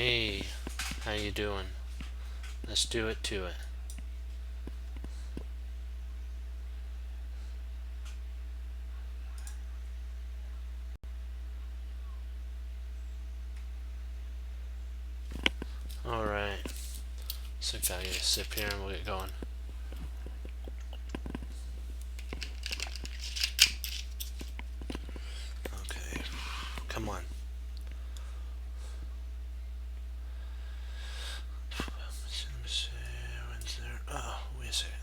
Hey, how you doing? Let's do it to it. Alright. So I gotta get a sip here and we'll get going. Okay. Come on. When's there? Oh, wait a second.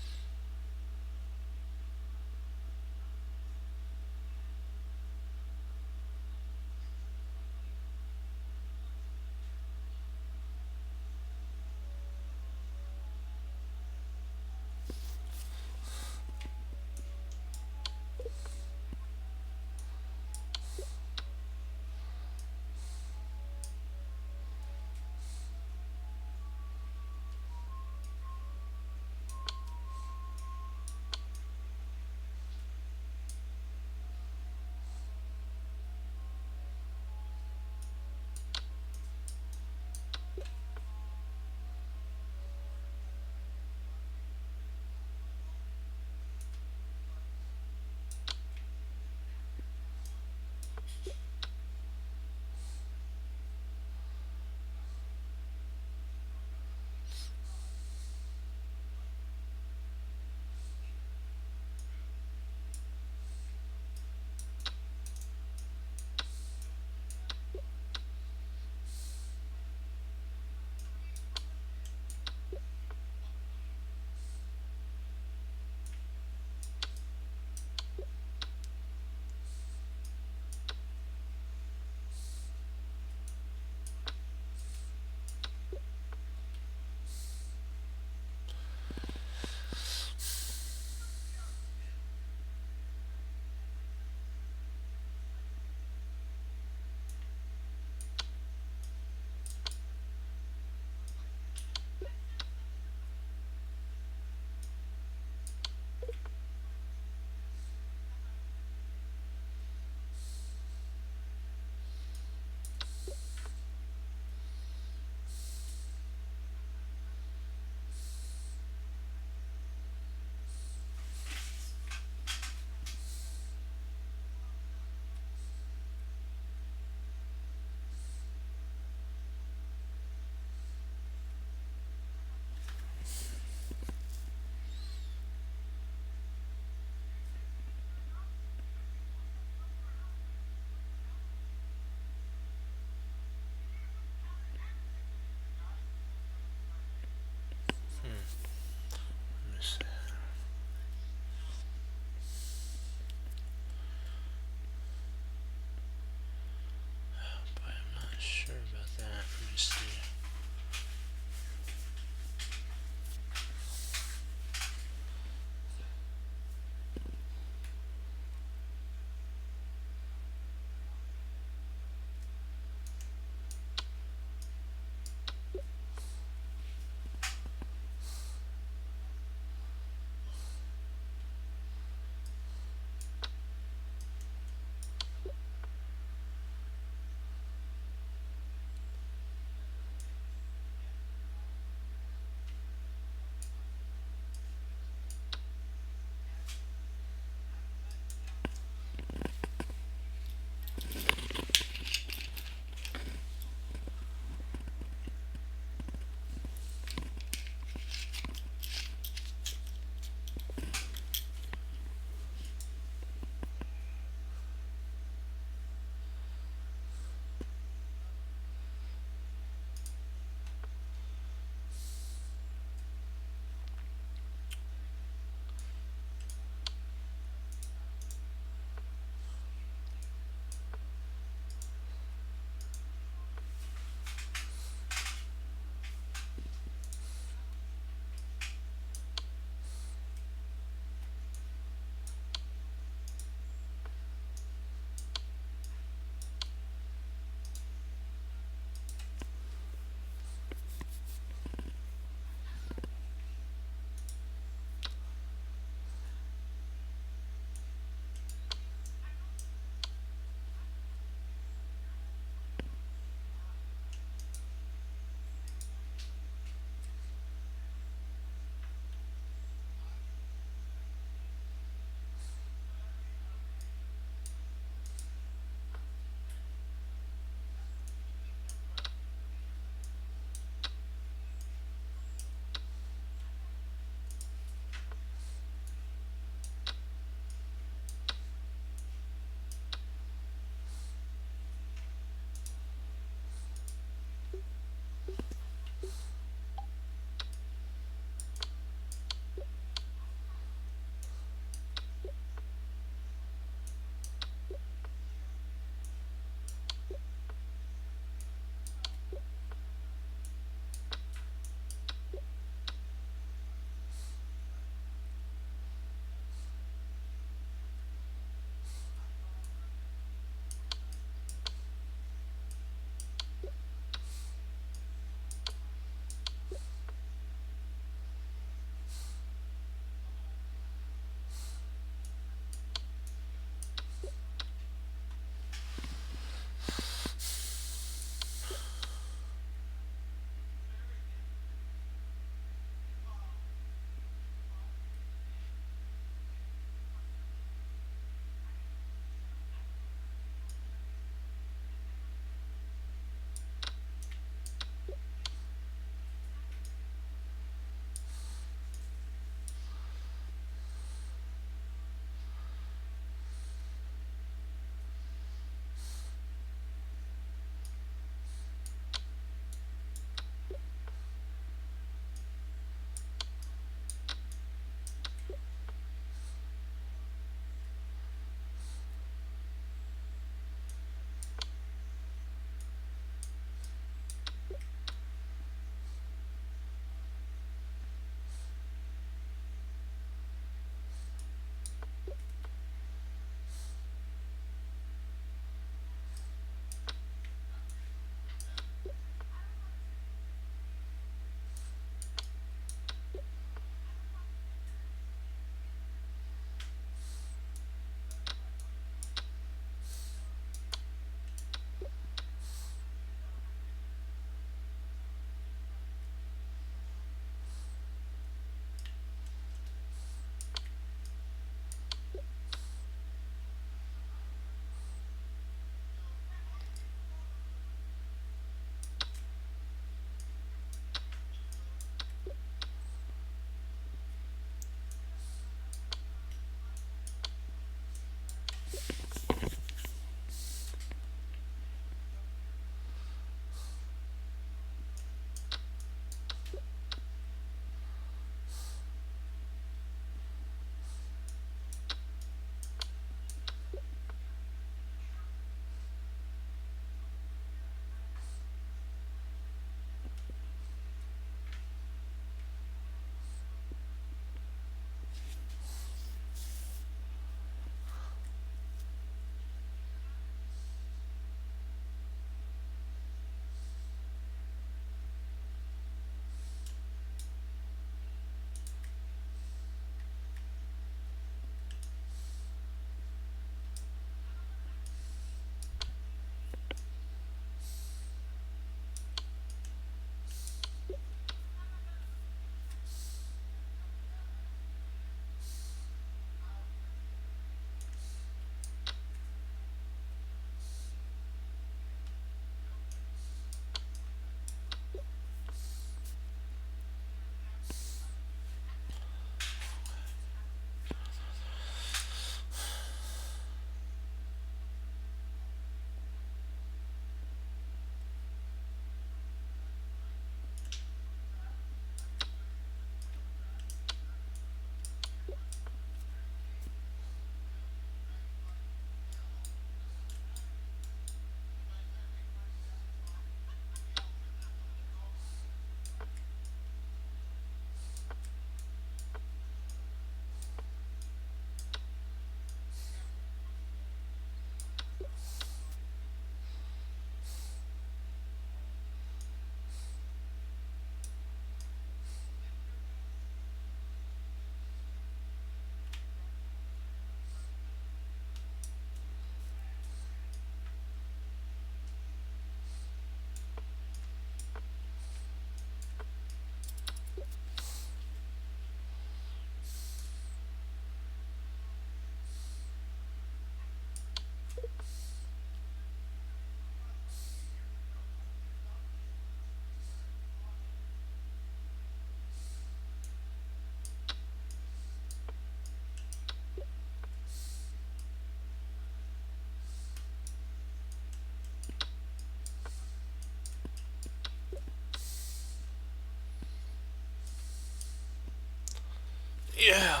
Yeah.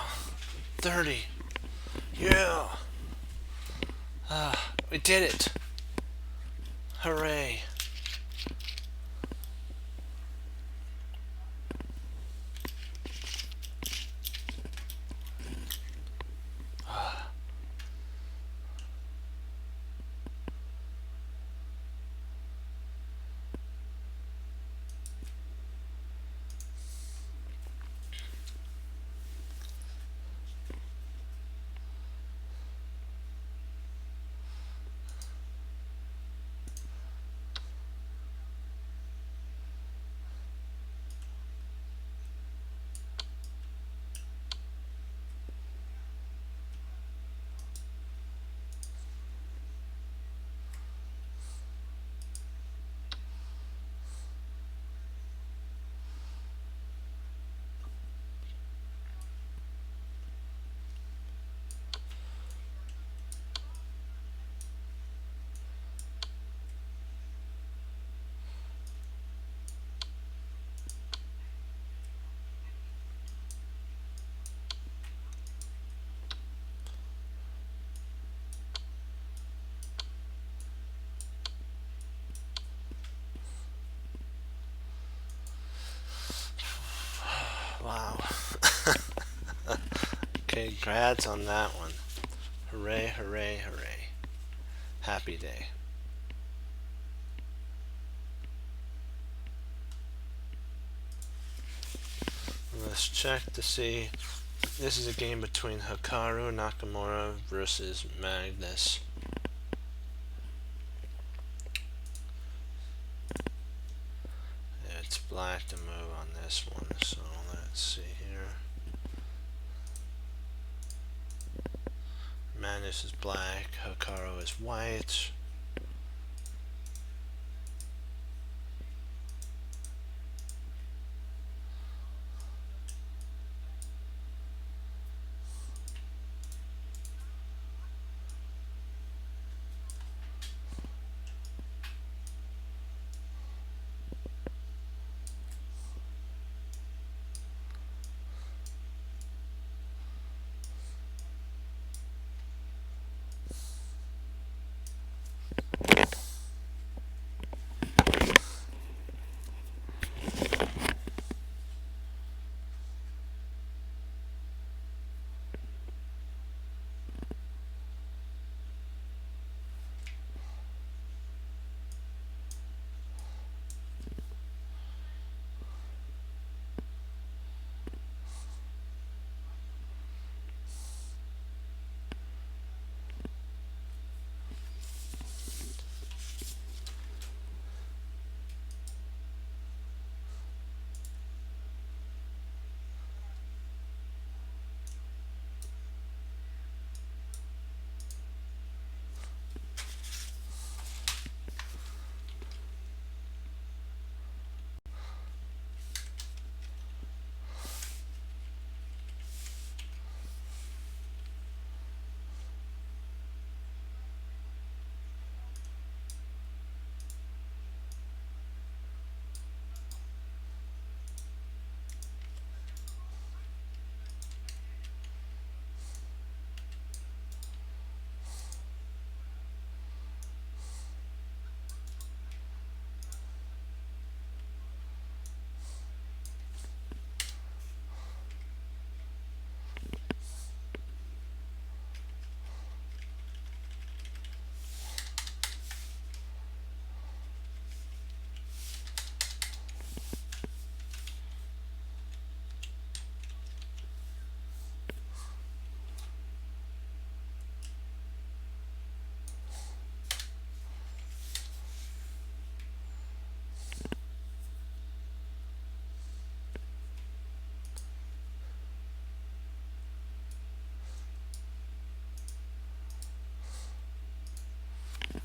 30. Yeah. We did it. Hooray. Wow. Okay, congrats on that one. Hooray, hooray, hooray. Happy day. Let's check to see. This is a game between Hikaru Nakamura versus Magnus. It's black to move on this one, so let's see here. Magnus is black, Hikaru is white.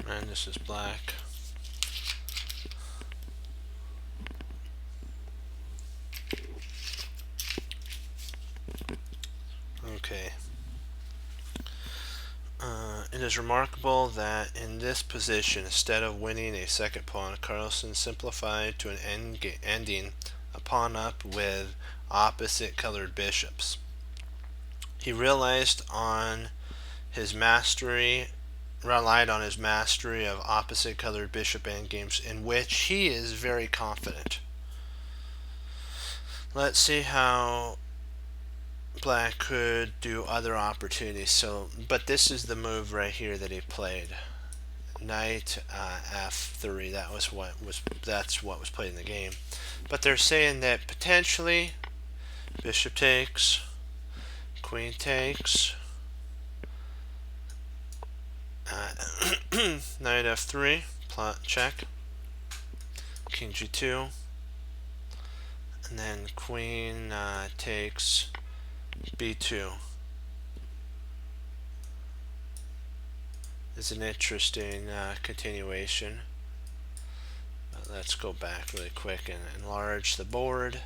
Magnus is black. Okay. It is remarkable that in this position, instead of winning a second pawn, Carlsen simplified to an ending a pawn up with opposite colored bishops. He relied on his mastery of opposite colored bishop endgames, in which he is very confident. Let's see how black could do other opportunities. But this is the move right here that he played. Knight f3. That's what was played in the game. But they're saying that potentially bishop takes, queen takes, knight f3, check, king g2, and then queen takes b2. Is an interesting continuation. Let's go back really quick and enlarge the board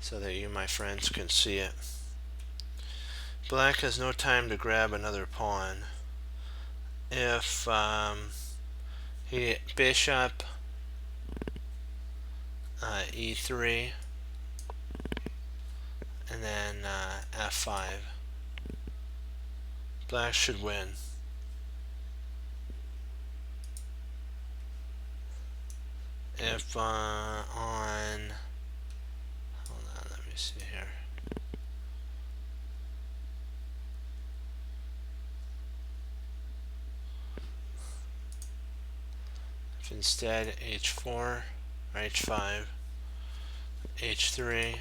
so that you, my friends, can see it. Black has no time to grab another pawn. If he bishop e3 and then f5, black should win. If on, hold on, let me see here. If instead h4 or h5, h3,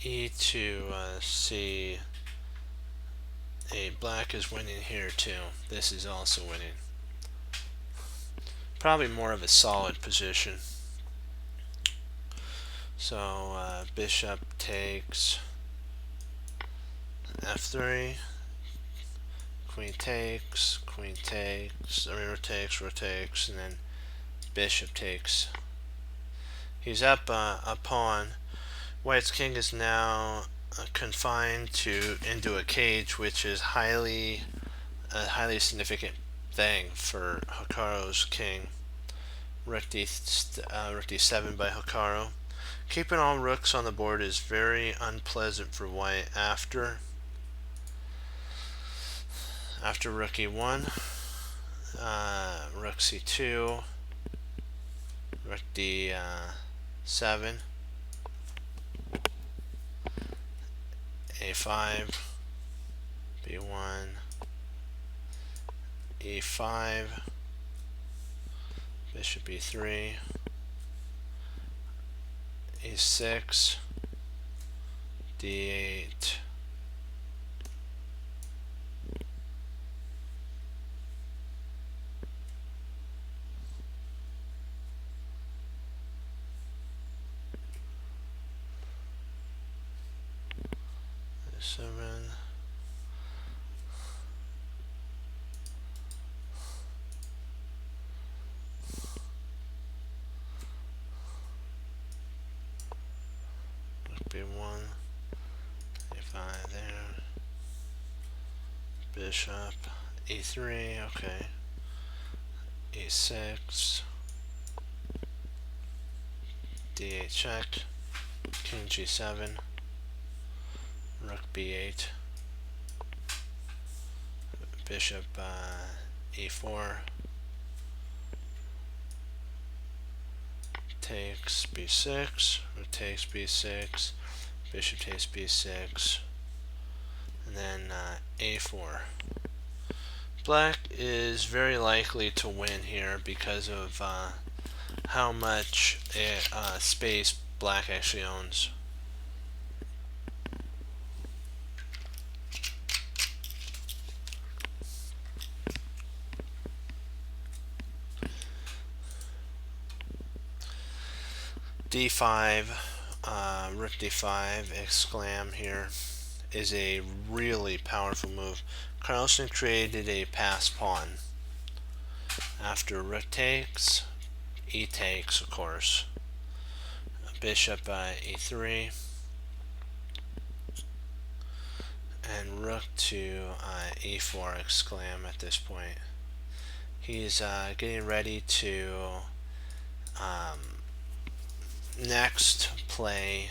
e to c, black is winning here too. This is also winning. Probably more of a solid position. So bishop takes f3, queen takes, rotates, and then bishop takes. He's up a pawn. White's king is now confined into a cage, which is a highly significant thing for Hikaru's king. Rook d7 by Hikaru. Keeping all rooks on the board is very unpleasant for white after rook e1, rook c2, rook d7, a5, b1, e5, bishop e3, e6, d8, e7, b1, a5 there, bishop e3, okay, e6, d8 check, king g7, rook b8, bishop e4, takes b6, rook takes b6, bishop takes b6, and then a4. Black is very likely to win here because of how much space black actually owns. d5, rook d5, exclam here, is a really powerful move. Carlsen created a pass pawn. After rook takes, e takes, of course. Bishop e3, and rook to e4, exclam at this point. He's getting ready to next play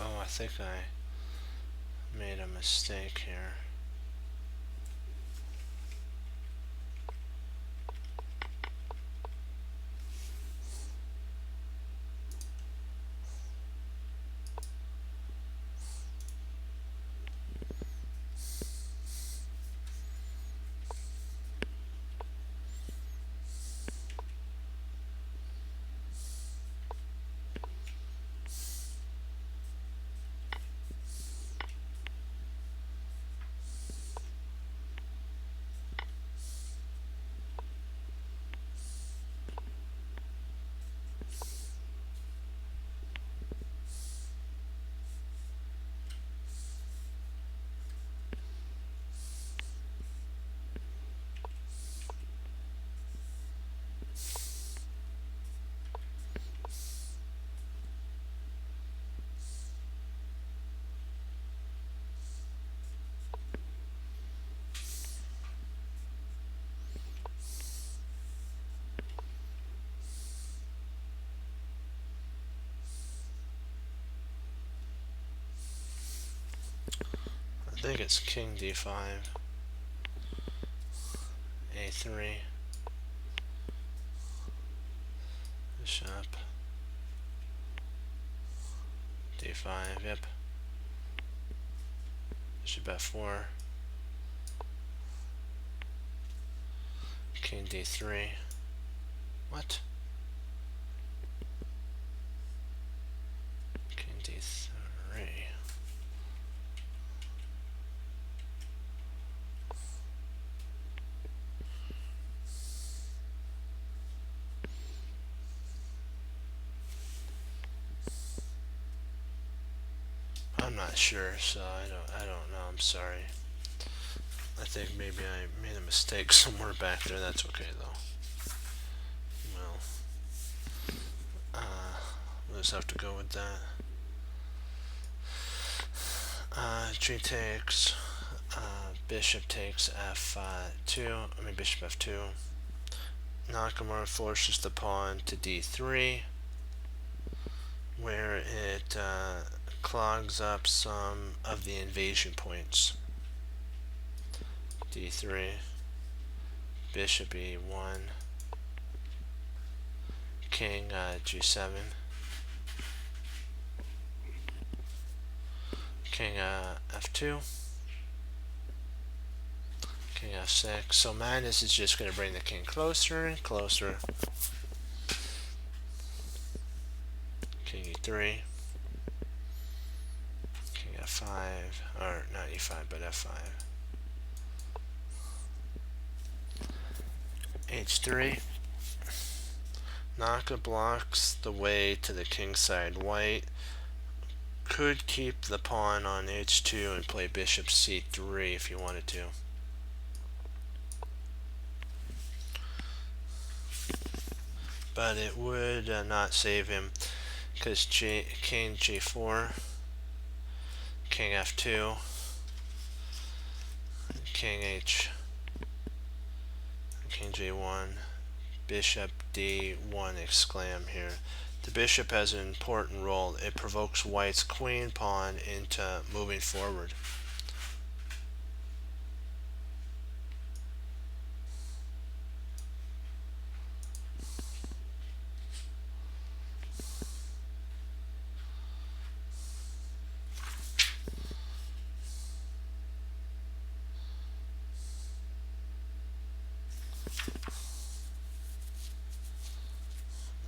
Oh, I think I made a mistake here. I think it's king d5, a3, bishop, d5, yep, bishop f4, king d3, what? King d3. I'm not sure, so I don't know. I'm sorry. I think maybe I made a mistake somewhere back there. That's okay though. Well, we'll just have to go with that. G takes. Bishop takes f2. Bishop f2. Nakamura forces the pawn to d3, where it clogs up some of the invasion points. d3, bishop e1, king g7, king f2, king f6. So Magnus is just going to bring the king closer and closer. King e3, king f5, or not e5 but f5, h3. Naka blocks the way to the king side. White could keep the pawn on h2 and play bishop c3 if you wanted to. But it would not save him, because king g4, king f2, king H, king G1, bishop D1 exclam here. The bishop has an important role. It provokes white's queen pawn into moving forward.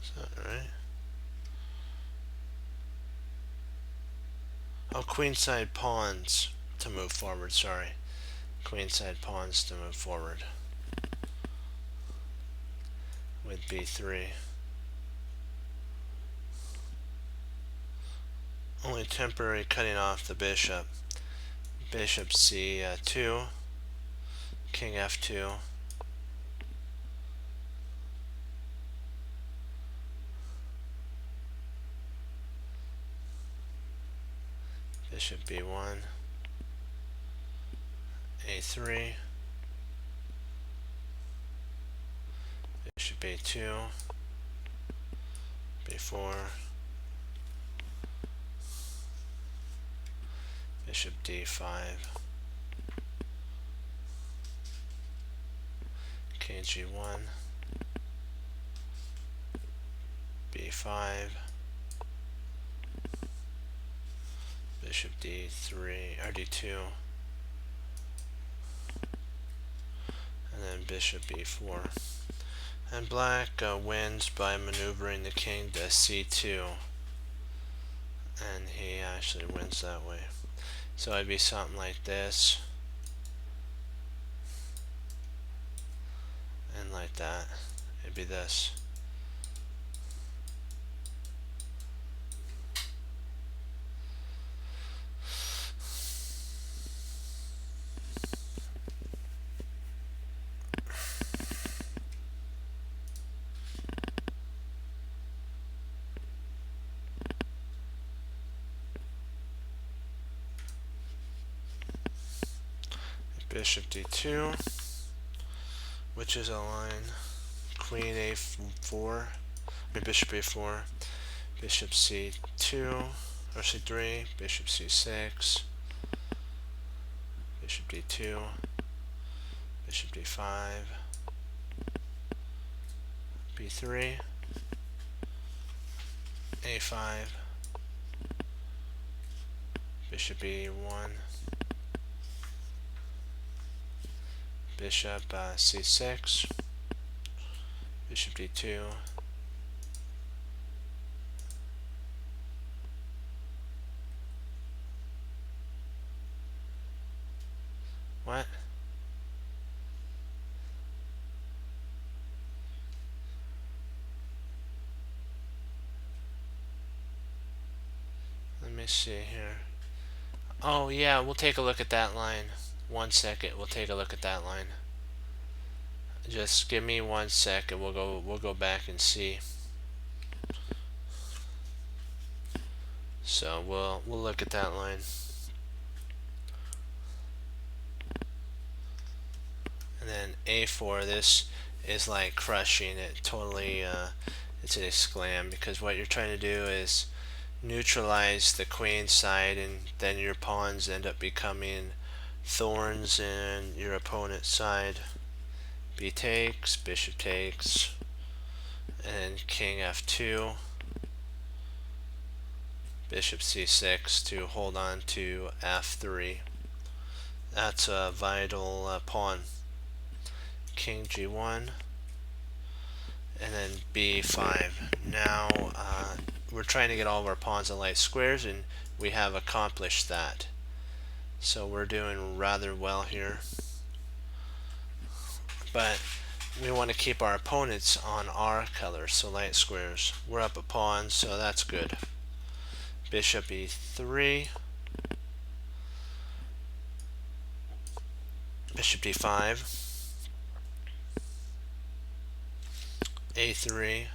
Is that right? Oh, queenside pawns to move forward, sorry. Queenside pawns to move forward with B3. Only temporary cutting off the bishop. Bishop C2, king F2, bishop B1, A3, bishop A2, B4, bishop D5, king G1, B5, bishop D3 or D2, and then bishop B4. And black wins by maneuvering the king to C2, and he actually wins that way. So it'd be something like this, and like that. It'd be this. Bishop D2, which is a line. Queen A4, bishop A4, bishop C2 or C3, bishop C6, bishop D2, bishop D5, B3, A5, bishop E1, bishop C6, bishop D2, what? Let me see here. Oh yeah, we'll take a look at that line. 1 second, we'll take a look at that line. Just give me 1 second. We'll go back and see. So we'll look at that line. And then A4, this is like crushing it. Totally it's an exclam, because what you're trying to do is neutralize the queen side, and then your pawns end up becoming thorns in your opponent's side. B takes, bishop takes, and king F2, bishop C6 to hold on to F3. That's a vital pawn. King G1, and then B5. Now we're trying to get all of our pawns in light squares, and we have accomplished that. So we're doing rather well here. But we want to keep our opponents on our colors, so light squares. We're up a pawn, so that's good. Bishop E3, bishop D5, A3,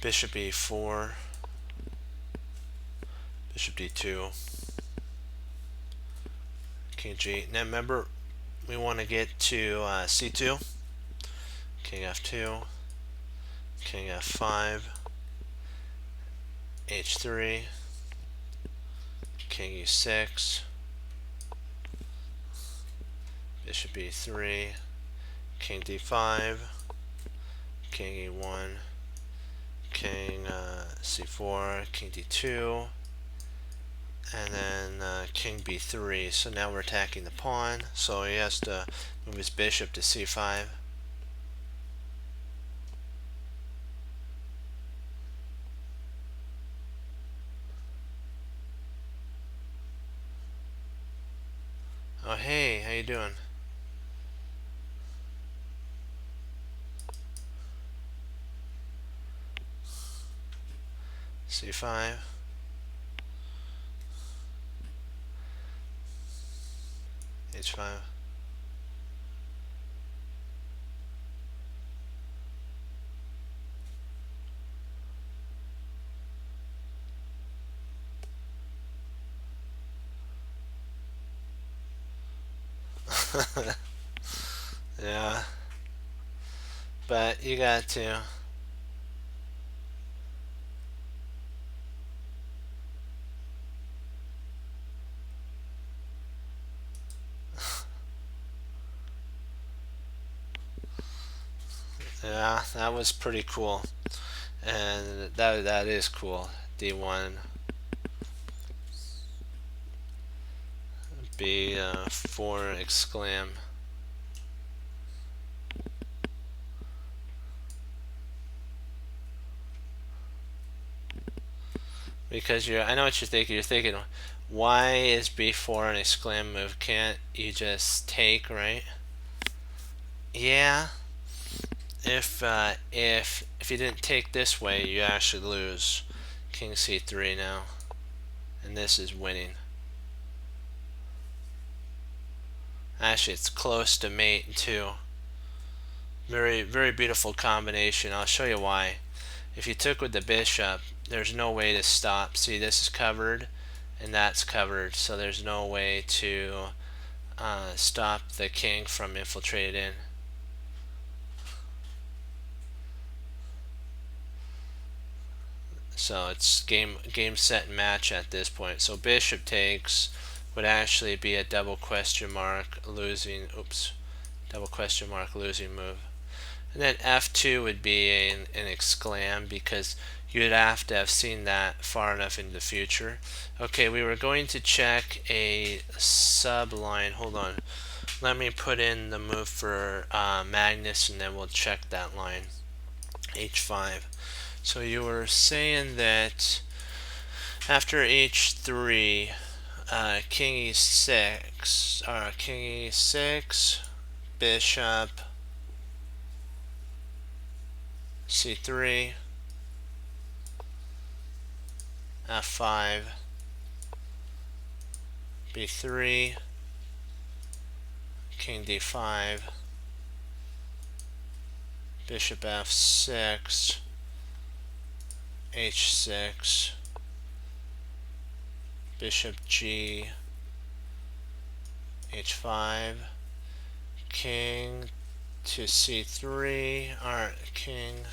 bishop E4, bishop D2, King G. Now remember, we want to get to C2. King F2. King F5. H3. King E6. Bishop E3. King D5. King E1. King C4. King D2. And then King B3. So now we're attacking the pawn. So he has to move his bishop to C5. Oh hey, how you doing? C5. H5. Yeah, but you got to. Yeah, that was pretty cool, and that is cool. D1, B4 exclam. Because I know what you're thinking. You're thinking, why is B4 an exclam move? Can't you just take, right? Yeah. If you didn't take this way, you actually lose. King C3 now, and this is winning. Actually, it's close to mate too. Very, very beautiful combination. I'll show you why. If you took with the bishop, there's no way to stop. See, this is covered and that's covered, so there's no way to stop the king from infiltrating in. So it's game set and match at this point. So bishop takes would actually be a double question mark losing. Oops, double question mark losing move. And then F2 would be an exclam, because you'd have to have seen that far enough into the future. Okay, we were going to check a subline. Hold on. Let me put in the move for Magnus, and then we'll check that line. H5. So you were saying that after H3, King E6, King E6, Bishop, C3, F5, B3, King D5, Bishop F6, H6, Bishop G, H5, King to C3, or King,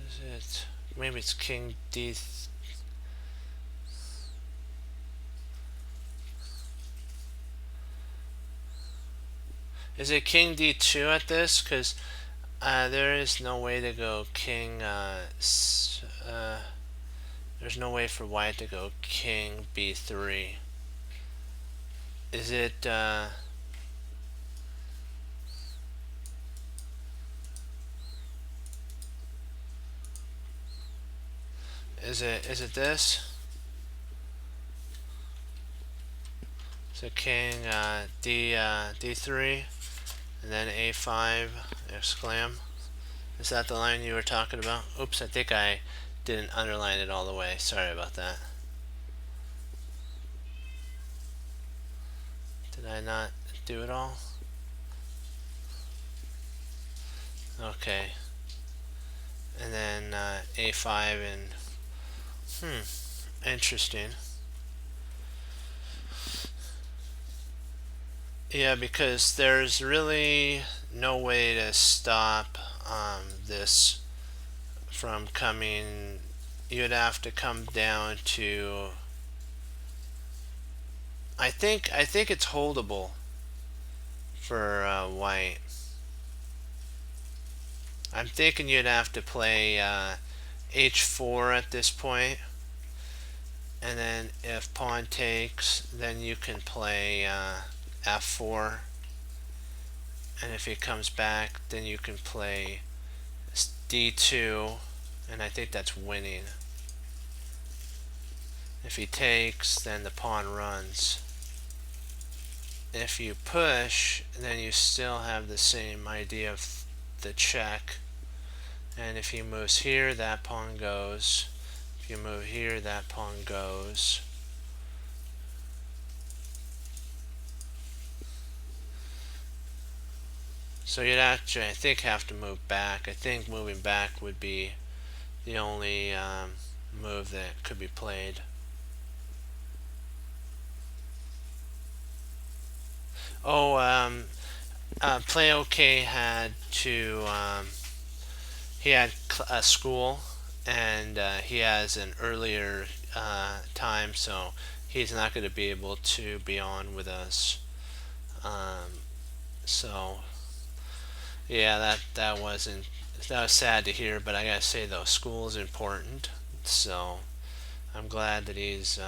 is it, maybe it's King D, is it King D2 at this? Because there is no way to go King, there's no way for white to go King B3. Is it, is it this? So King D3, and then A5 exclam. Is that the line you were talking about? Oops, I think I didn't underline it all the way. Sorry about that. Did I not do it all? Okay. And then a5 and interesting. Yeah, because there's really no way to stop this from coming. You'd have to come down to. I think it's holdable for white. I'm thinking you'd have to play h4 at this point, and then if pawn takes, then you can play f4, and if he comes back, then you can play d2, and I think that's winning. If he takes, then the pawn runs. If you push, then you still have the same idea of the check. And if he moves here, that pawn goes. If you move here, that pawn goes. So you'd actually, I think, have to move back. I think moving back would be the only move that could be played. Oh, Play OK had to, he had a school, and he has an earlier time, so he's not going to be able to be on with us. So yeah, that was sad to hear, but I gotta say though, school is important. So I'm glad that he's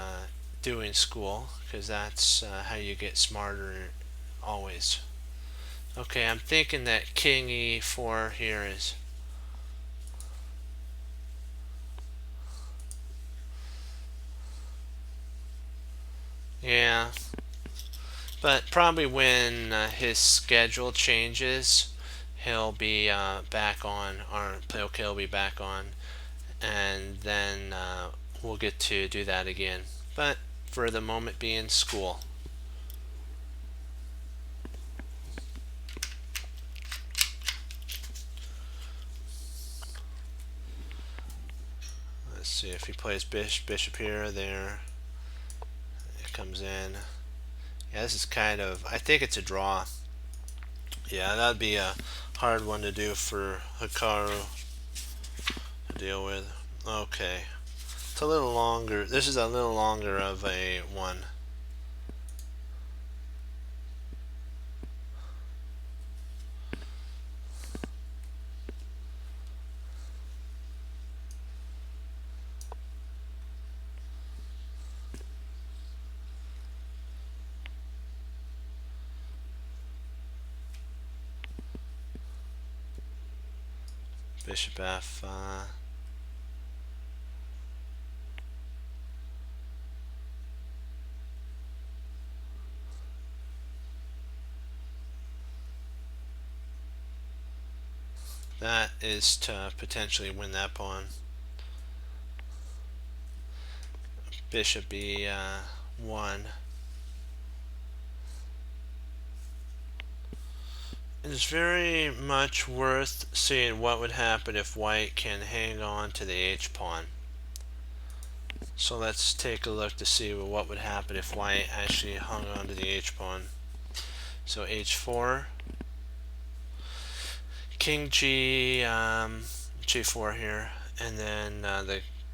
doing school, because that's how you get smarter always. Okay, I'm thinking that king e4 here is. Yeah, but probably when his schedule changes, he'll be back on, or Play OK will be back on, and then we'll get to do that again. But for the moment being, school. Let's see if he plays bishop here, there. It comes in. Yeah, this is kind of, I think it's a draw. Yeah, that'd be a hard one to do for Hikaru to deal with. Okay. It's a little longer. This is a little longer of a one. Bishop F. That is to potentially win that pawn. Bishop E1. It's very much worth seeing what would happen if white can hang on to the H pawn. So let's take a look to see what would happen if white actually hung on to the H pawn. So H4, King G, G4 here, and then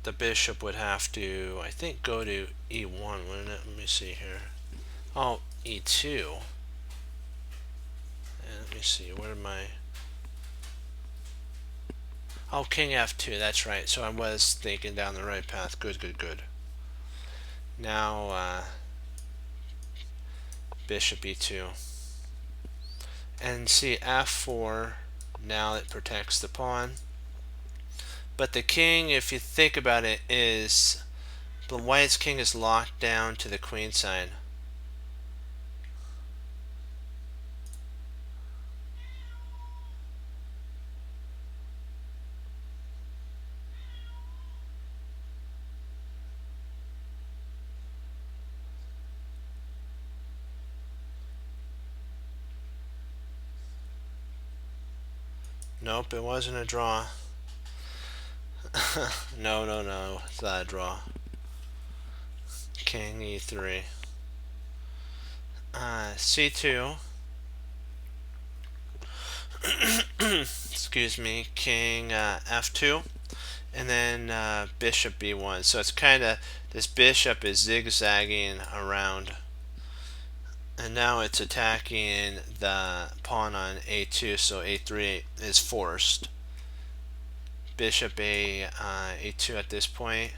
the bishop would have to, I think, go to E1, wouldn't it? Let me see here. Oh, E2. Let me see, where am I? Oh, King F2, that's right. So I was thinking down the right path. Good, good, good. Now, Bishop E2. And see, F4, now it protects the pawn. But the king, if you think about it, is, the white's king is locked down to the queen side. Nope, it wasn't a draw. No, it's not a draw. King e3. C2. Excuse me. King f2. And then bishop b1. So it's kind of, this bishop is zigzagging around. And now it's attacking the pawn on a2, so a3 is forced. Bishop a2 at this point.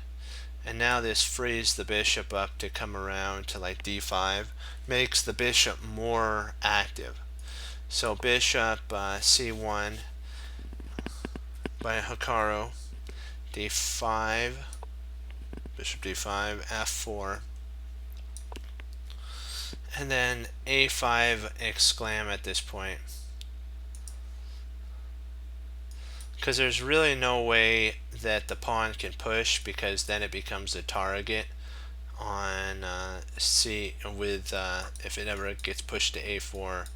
And now this frees the bishop up to come around to like d5, makes the bishop more active. So bishop c1 by Hikaru, d5, bishop d5, f4, and then a5 exclam at this point. Because there's really no way that the pawn can push, because then it becomes a target on C with if it ever gets pushed to a4,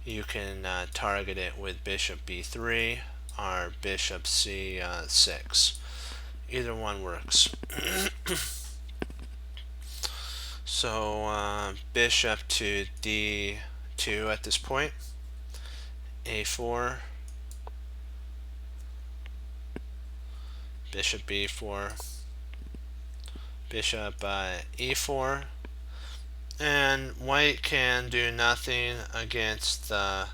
you can target it with bishop b3 or bishop c6. Either one works. So bishop to d2 at this point, a4, bishop b4, bishop e4, and white can do nothing against the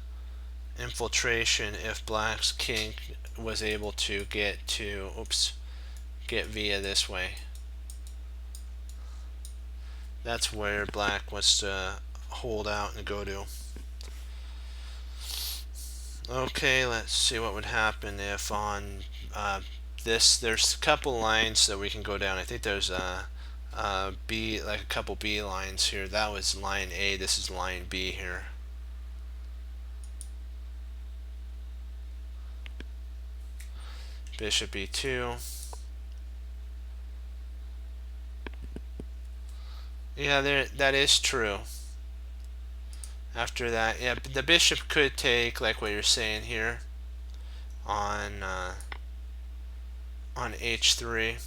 infiltration if black's king was able to get via this way. That's where black wants to hold out and go to. Okay, let's see what would happen if on this, there's a couple lines that we can go down. I think there's B, like a couple B lines here. That was line A, this is line B here. Bishop e2. Yeah, that is true. After that, yeah, the bishop could take, like what you're saying here, on h3,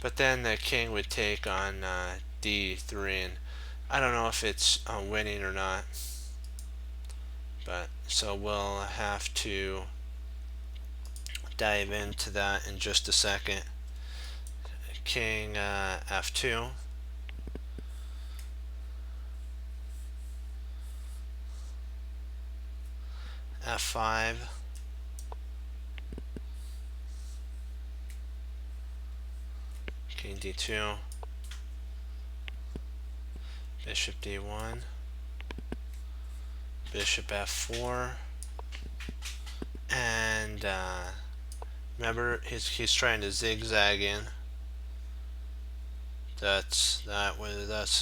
but then the king would take on d3, and I don't know if it's winning or not. But so we'll have to dive into that in just a second. King f2. f5. King d2. Bishop d1. Bishop f4. And remember, he's trying to zigzag in. That's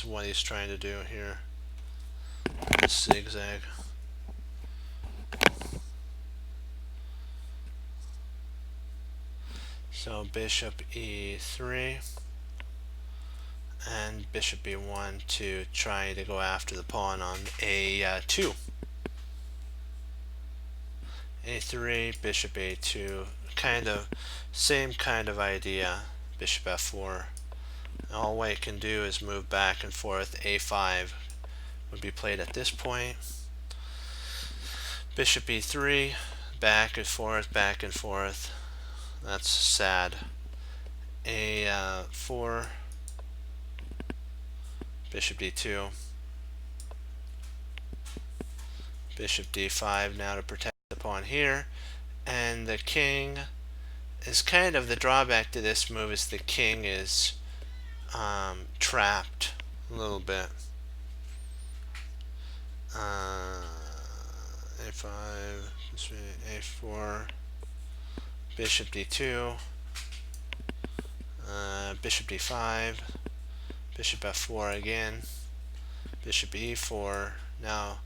what he's trying to do here. Zigzag. So bishop e3 and bishop b1 to try to go after the pawn on a2. a3, bishop a2, kind of same kind of idea. Bishop f4. All white can do is move back and forth. a5 would be played at this point. Bishop e3, back and forth, back and forth. That's sad. a4, bishop d2, bishop d5 now to protect the pawn here, and the king is kind of the drawback to this move is the king is trapped a little bit. a5, a4, bishop d2, bishop d5, bishop f4 again, bishop e4. Now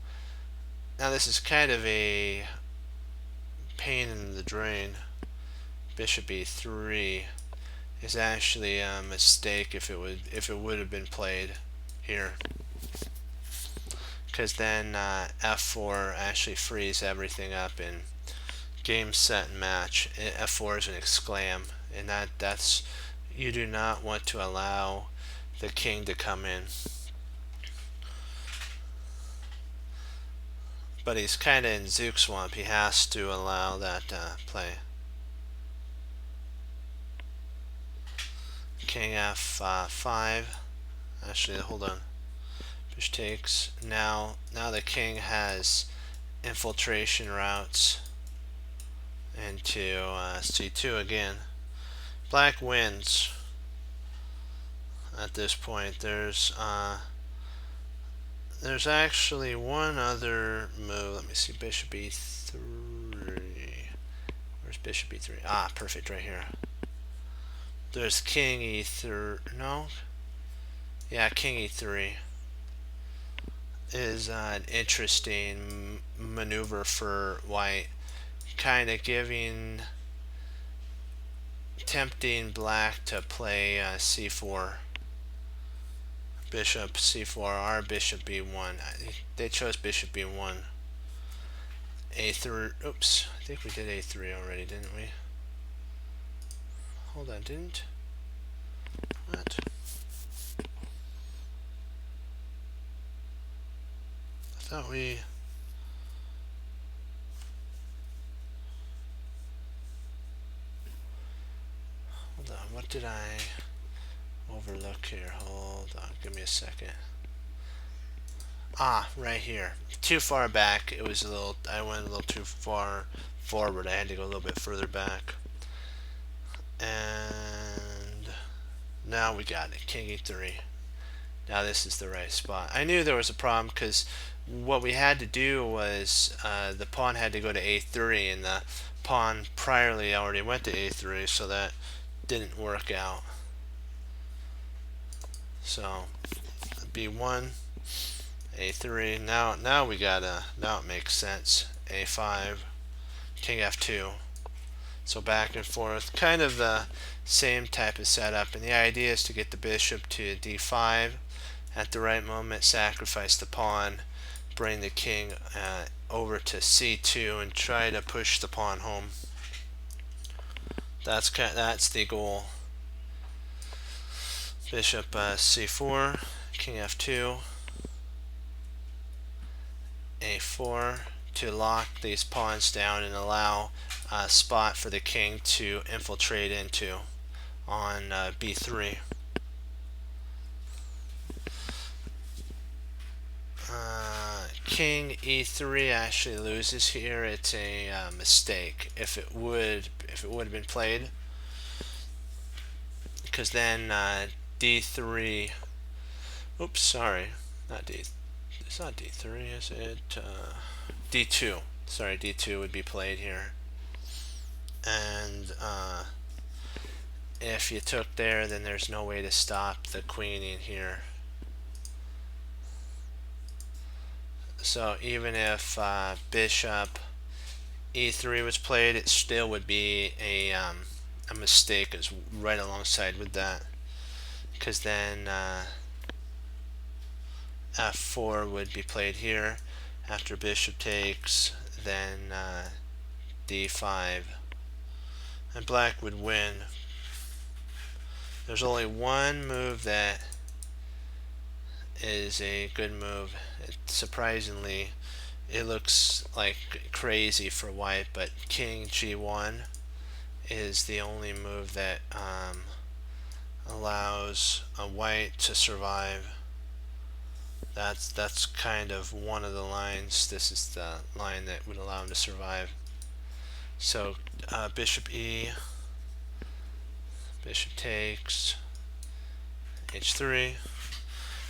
this is kind of a pain in the drain. Bishop e3 is actually a mistake if it would have been played here, because then f4 actually frees everything up and game, set, and match. F4 is an exclam, and that's you do not want to allow the king to come in. But he's kind of in Zook Swamp. He has to allow that play. King F5. Actually, hold on. Bishop takes. Now the king has infiltration routes into C2 again. Black wins at this point. There's actually one other move. Let me see. Bishop E3. Where's Bishop E3? Ah, perfect, right here. There's King E3. No? Yeah, King E3 is an interesting maneuver for white. Kind of tempting black to play C4. Bishop C4, our bishop B1. They chose bishop B1. A3. Oops, I think we did A3 already, didn't we? Hold on, didn't? What? I thought we... Hold on, what did I overlook here? Hold on, give me a second. Ah, right here. Too far back. It was I went a little too far forward. I had to go a little bit further back. And now we got it. King E3. Now this is the right spot. I knew there was a problem because what we had to do was the pawn had to go to A3, and the pawn priorly already went to A3, so that didn't work out. So B1, A3. Now we gotta. Now it makes sense. A5, King F2. So back and forth, kind of the same type of setup. And the idea is to get the bishop to D5 at the right moment, sacrifice the pawn, bring the king over to C2, and try to push the pawn home. That's the goal. Bishop C4, King F2, A4 to lock these pawns down and allow a spot for the king to infiltrate into on B3. King E3 actually loses here. It's a mistake. If it would have been played, because then D3. Oops, sorry, not D. It's not D3, is it? D2. Sorry, D2 would be played here. And if you took there, then there's no way to stop the queen in here. So even if bishop E3 was played, it still would be a mistake is right alongside with that, because then F4 would be played here after bishop takes, then D5, and black would win. There's only one move that is a good move. Surprisingly, it looks like crazy for white, but King G1 is the only move that allows a white to survive. That's kind of one of the lines. This is the line that would allow him to survive. So bishop E, bishop takes, H3.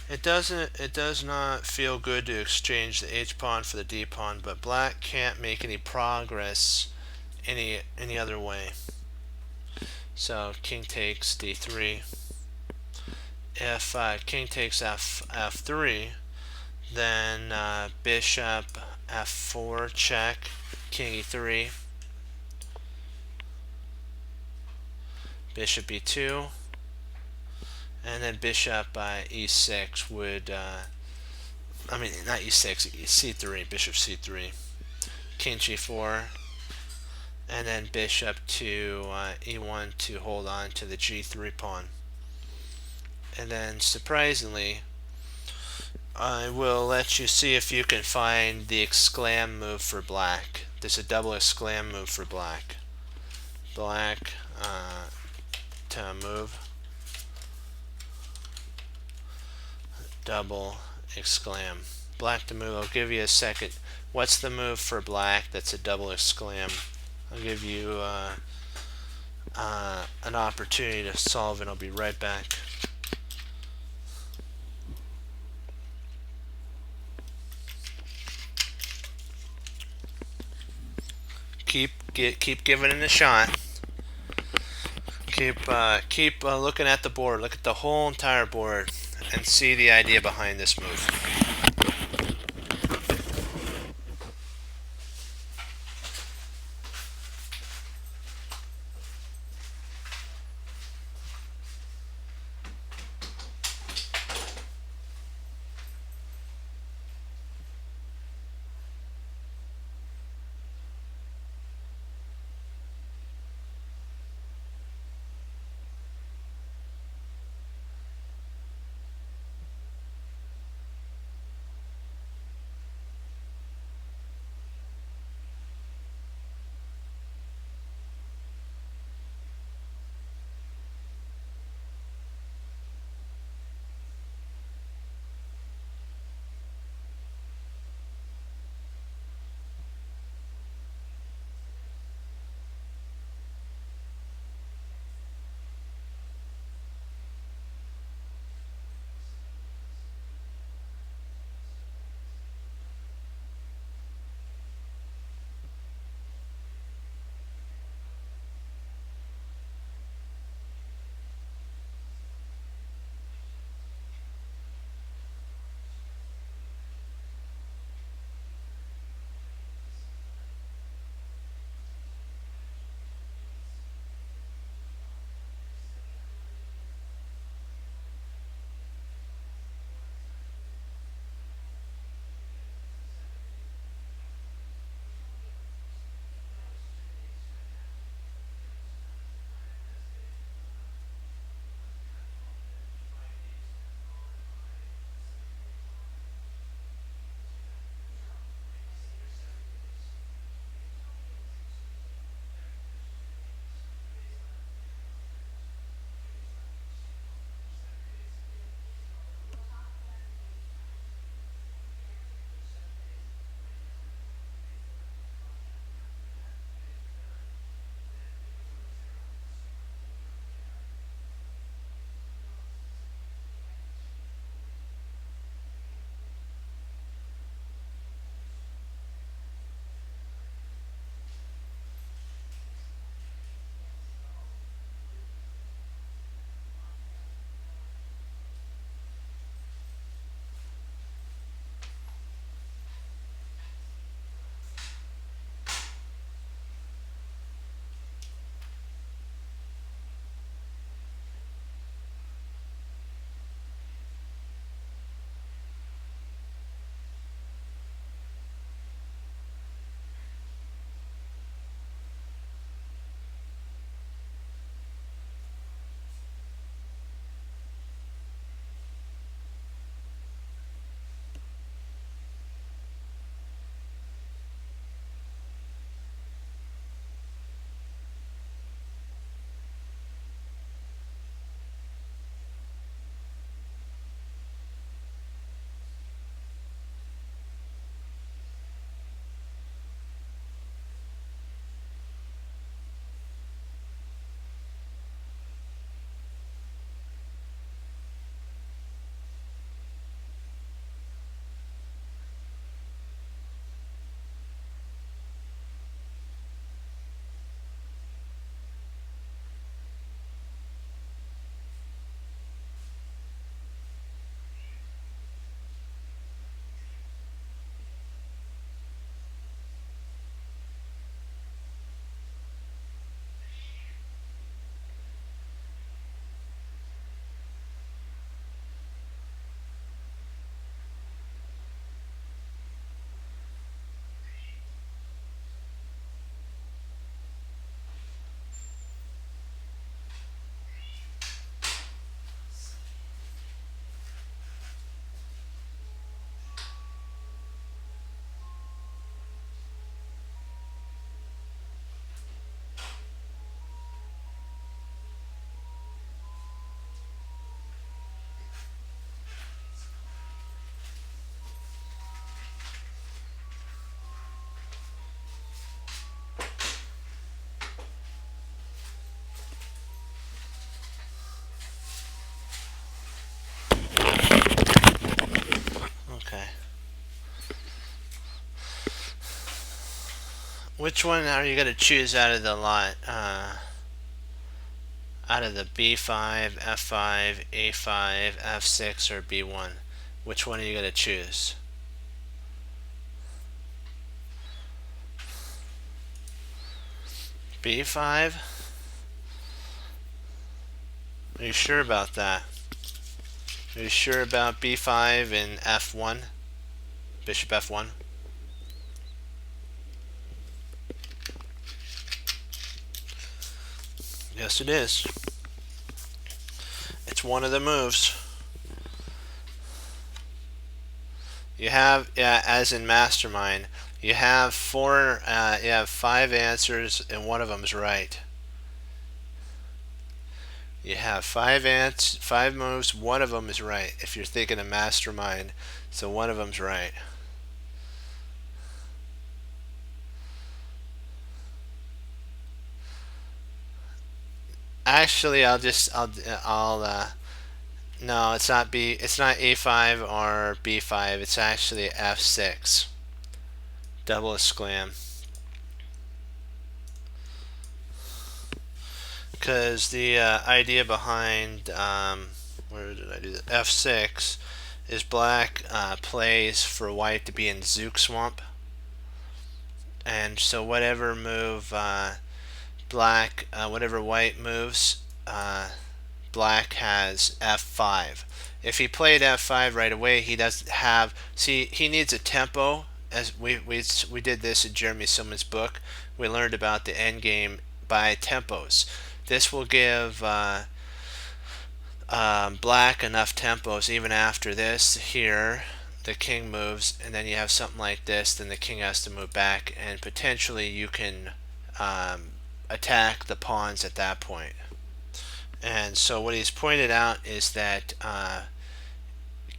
It does not feel good to exchange the H pawn for the D pawn, but black can't make any progress any other way. So king takes D3. If king takes F3, then bishop F4 check, king E3, bishop E2, and then bishop E6 would, I mean not E6, C3, bishop C3, king G4, and then bishop to e1 to hold on to the g3 pawn. And then surprisingly, I will let you see if you can find the exclam move for black. There's a double exclam move for black. Black to move, double exclam. Black to move. I'll give you a second. What's the move for black that's a double exclam? I'll give you an opportunity to solve, and I'll be right back. Keep giving it a shot. Keep looking at the board. Look at the whole entire board and see the idea behind this move. Which one are you going to choose out of the lot? Out of the B5, F5, A5, F6, or B1? Which one are you going to choose? B5? Are you sure about that? Are you sure about B5 and F1? Bishop F1? Yes, it is. It's one of the moves. You have, as in Mastermind, you have you have 5 answers and one of them is right. You have 5 moves, one of them is right. If you're thinking of Mastermind, so one of them's right. Actually, no, it's not A5 or B5. It's actually F6. Double exclam. Because the idea behind where did I do that? F6 is black plays for white to be in Zook Swamp, and so whatever move whatever white moves, black has F5. If he played F5 right away, he doesn't have. See, he needs a tempo. As we did this in Jeremy Silman's book, we learned about the end game by tempos. This will give black enough tempos even after this. Here, the king moves, and then you have something like this. Then the king has to move back, and potentially you can attack the pawns at that point. And so what he's pointed out is that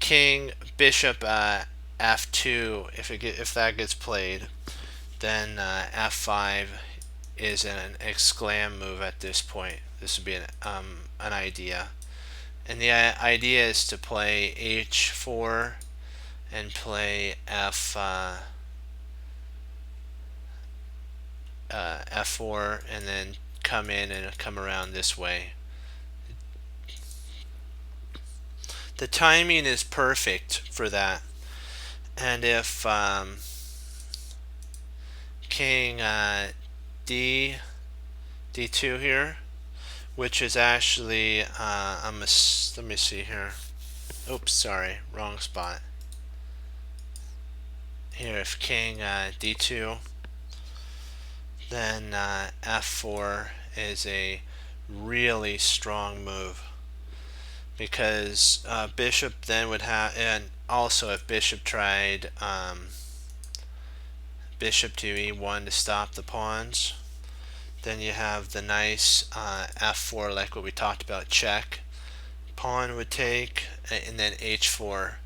king, bishop, f2, if that gets played, then f5 is an exclam move at this point. This would be an idea. And the idea is to play h4 and play f4 and then come in and come around this way. The timing is perfect for that. And if king d d2 here, which is actually let me see here. Oops, sorry, wrong spot. Here, if king d2, then f4 is a really strong move, because bishop then would have, and also if bishop tried bishop to e1 to stop the pawns, then you have the nice f4, like what we talked about, check. Pawn would take, and then h4,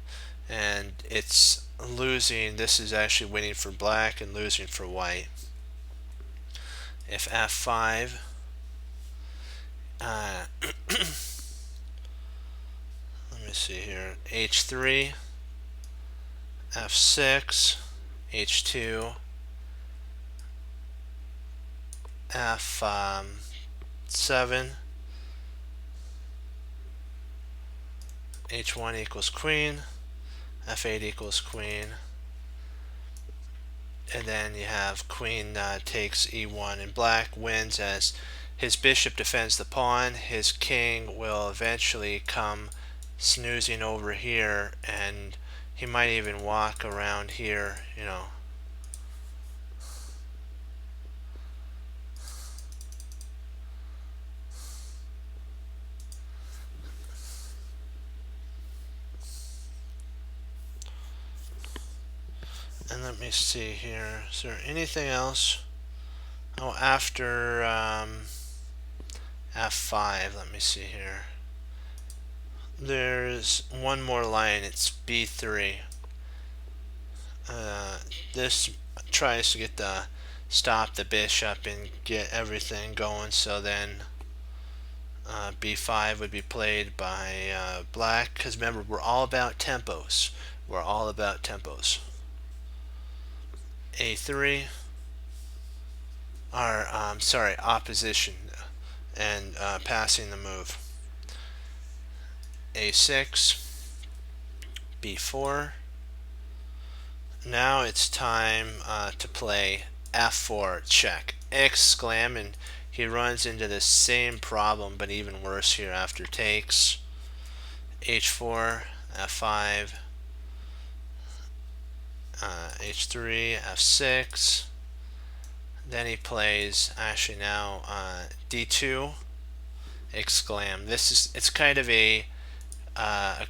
and it's losing. This is actually winning for black and losing for white. If f5, let me see here, h3, f6, h2, f7, h1 equals queen, f8 equals queen, and then you have queen takes e1, and black wins as his bishop defends the pawn. His king will eventually come snoozing over here, and he might even walk around here, you know. And let me see here, is there anything else? Oh, after f5, let me see here. There's one more line, it's b3. This tries to get stop the bishop and get everything going, so then b5 would be played by black, because remember, we're all about tempos. We're all about tempos. a3, opposition and passing the move. A6, B4. Now it's time to play F4 check, exclam, and he runs into the same problem but even worse here after takes. H4, F5, H3, F6. Then he plays actually now D2, exclam. It's kind of a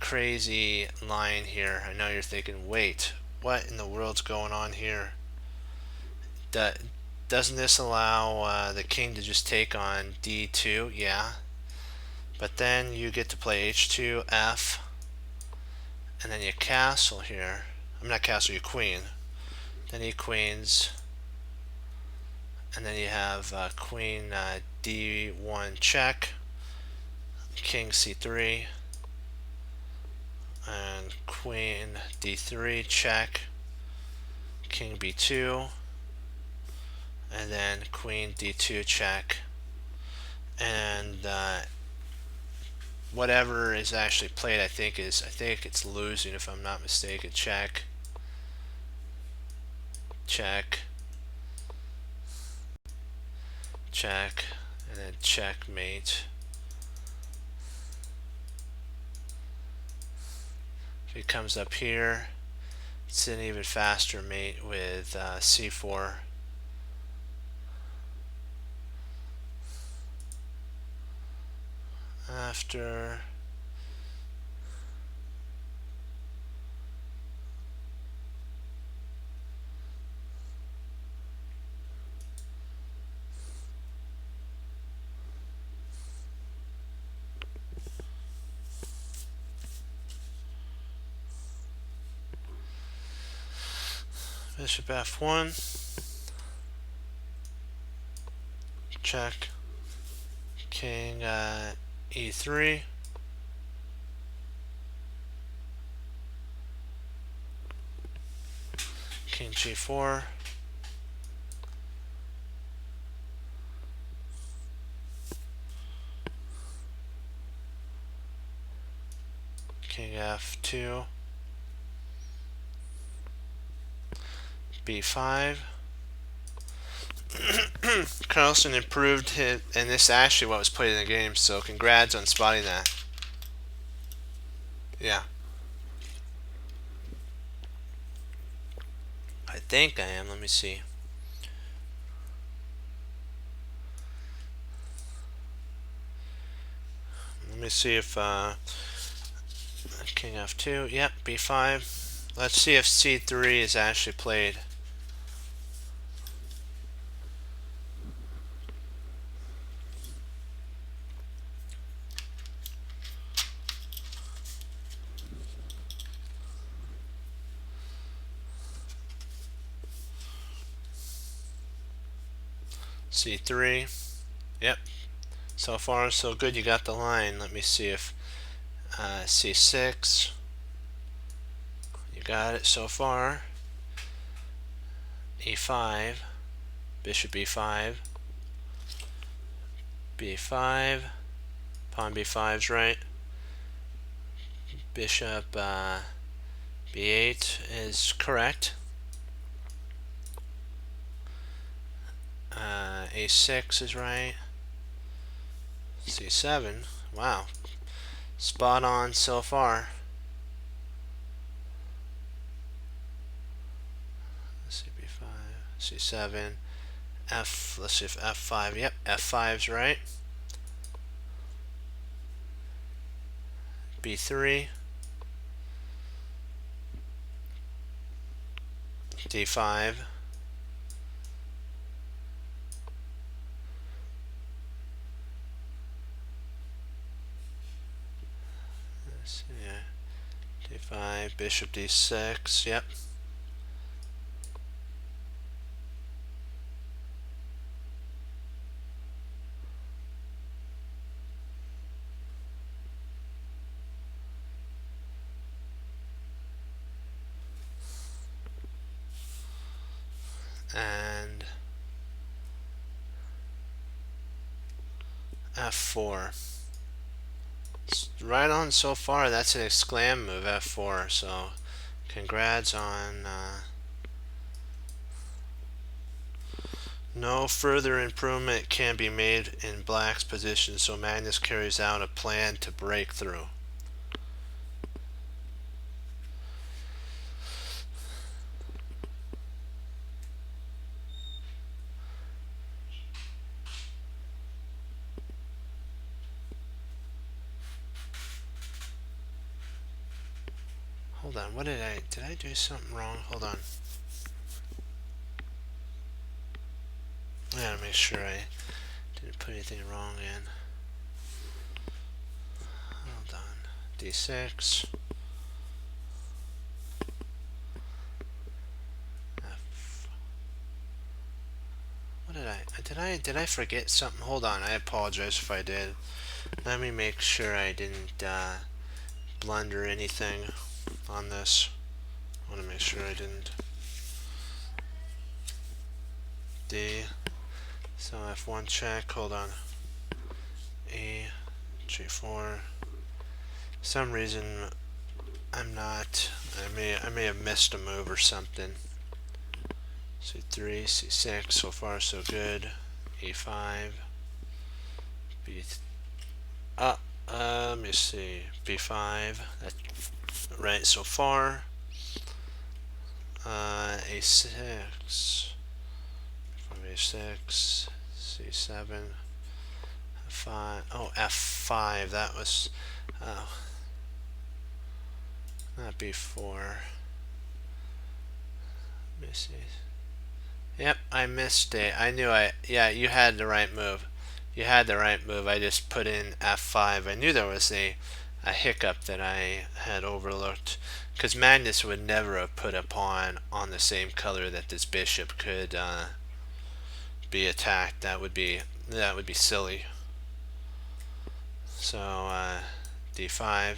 crazy line here. I know you're thinking, wait, what in the world's going on here? Doesn't this allow the king to just take on D2? Yeah. But then you get to play H2, F, and then you castle here. I'm not castle, you queen. Then he queens, and then you have queen D1 check, king C3, and queen D3 check, king B2, and then queen D2 check, and whatever is actually played, I think it's losing if I'm not mistaken. Check, check, check, and then checkmate. If he comes up here, it's an even faster mate with C4. After bishop F1, check, king E3, king G4, king F2, B5. Carlsen improved his, and this is actually what was played in the game, so congrats on spotting that. Yeah. I think I am. Let me see. Let me see if king F2. Yep, B5. Let's see if C3 is actually played. C3. Yep. So far so good. You got the line. Let me see if C6. You got it so far. E5. Bishop E5. B5. Pawn B5's right. Bishop B8 is correct. A6 is right. C7. Wow. Spot on so far. Let's see, B5, C7, F. Let's see if F5. Yep, F5's right. B3. D5. Yeah. D5, bishop D6, yep. And f4. Right on so far. That's an exclam move, f4. So congrats on no further improvement can be made in black's position, so Magnus carries out a plan to break through. Hold on, what did I do something wrong? Hold on. I gotta make sure I didn't put anything wrong in. Hold on. D6. F. What did I forget something? Hold on, I apologize if I did. Let me make sure I didn't blunder anything on this. I want to make sure I didn't. D. So F1 check. Hold on. E. G4. Some reason I'm not. I may have missed a move or something. C3, C6. So far so good. E5. B. Let me see. B5. That's right so far. A6. A6. C7. F5. Oh, F5. That was. Oh. Not B4. Let me see. Yep, I missed it. I knew yeah, you had the right move. You had the right move. I just put in F5. I knew there was a hiccup that I had overlooked. Because Magnus would never have put a pawn on the same color that this bishop could be attacked. That would be silly. So D5.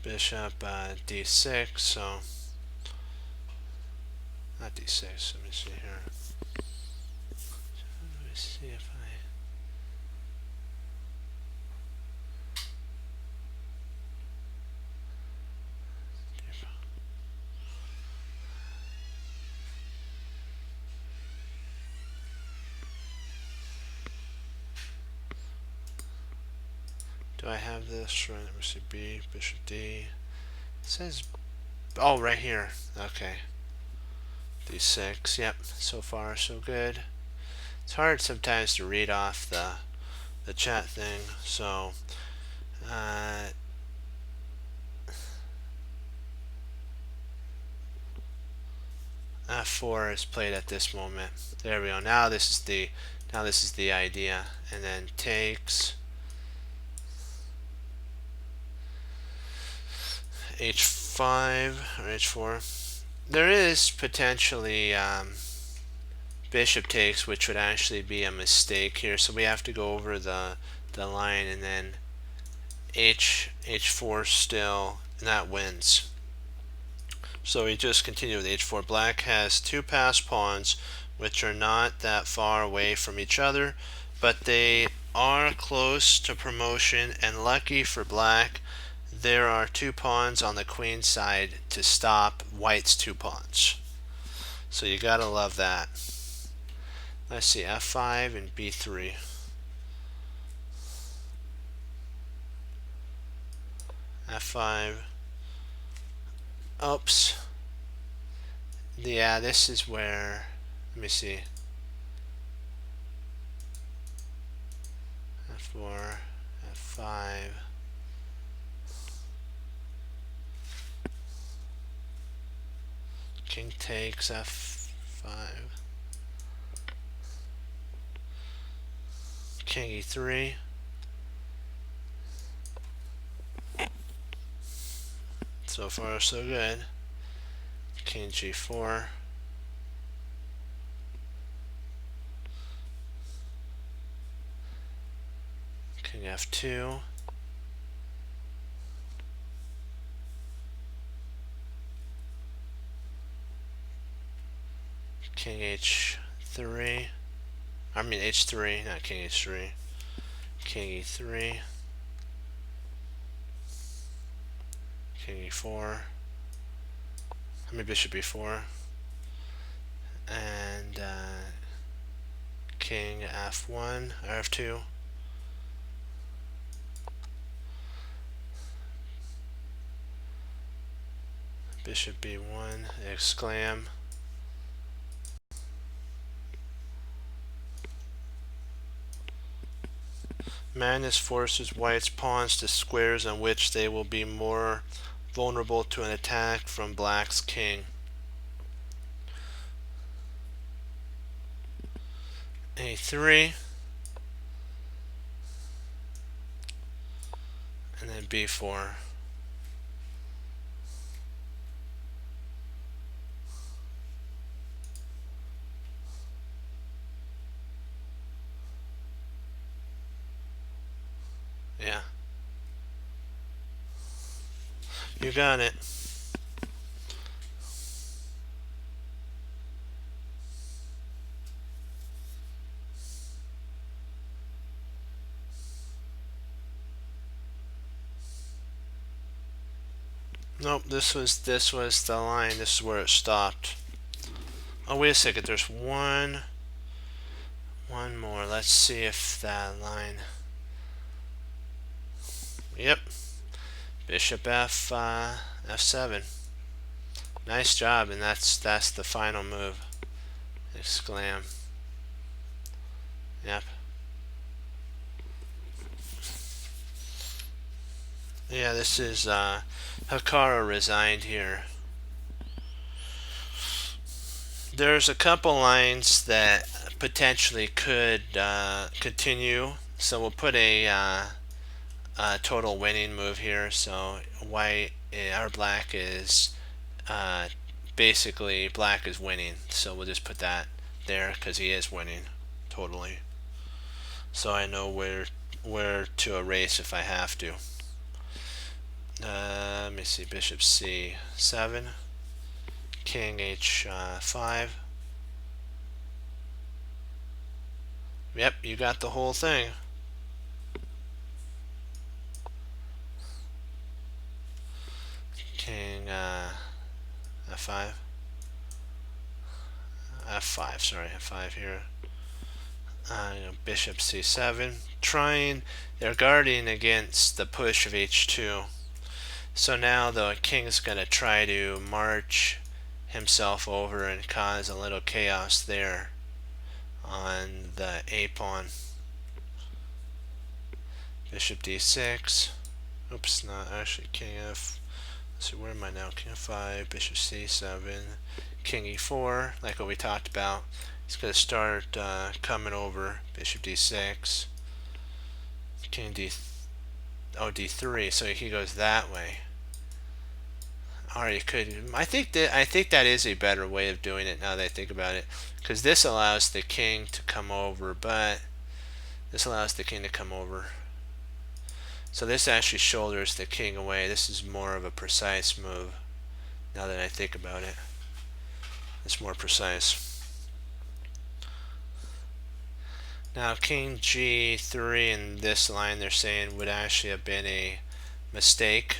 Bishop D6. So not D6. Let me see here. Let me see if do I have this right? Let me see. B, Bishop D. It says, oh, right here. Okay. D6. Yep. So far, so good. It's hard sometimes to read off the chat thing. So, F4 is played at this moment. There we go. Now this is the idea, and then takes. H5 or H4. There is potentially bishop takes, which would actually be a mistake here. So we have to go over the line, and then H4 still, and that wins. So we just continue with H4. Black has two passed pawns, which are not that far away from each other, but they are close to promotion, and lucky for black, there are two pawns on the queen side to stop white's two pawns. So you gotta love that. Let's see, F5 and B3. F5. Oops. Yeah, this is where, let me see. F4, F5. King takes F5. King E3. So far so good. King G4. King F2. king h3, I mean h3, not king h3, king e3, king e4, I mean bishop e4, and king f1 or f2, bishop b1, exclam. Madness forces white's pawns to squares on which they will be more vulnerable to an attack from black's king. a3, and then b4. Yeah. You got it. Nope, this was the line. This is where it stopped. Oh, wait a second. There's one more. Let's see if that line. Yep. Bishop f7. Nice job, and that's the final move. Exclam. Yep. Yeah, this is Hikaru resigned here. There's a couple lines that potentially could continue, so we'll put a total winning move here. So white or black is basically black is winning, so we'll just put that there because he is winning totally, so I know where to erase if I have to. Let me see, bishop c7, king h5. Yep, you got the whole thing. King f5, f5, sorry, f5 here. Bishop c7, they're guarding against the push of h2. So now the king's going to try to march himself over and cause a little chaos there on the a pawn. Bishop d6. Oops, not actually king f. Let's see, where am I now? King f5, bishop c7, king e4, like what we talked about. He's going to start coming over. Bishop d6, king d3. So he goes that way. Or you could. I think that is a better way of doing it now that I think about it, because this allows the king to come over, but this allows the king to come over. So this actually shoulders the king away. This is more of a precise move. Now that I think about it, it's more precise. Now king g3 in this line, they're saying would actually have been a mistake,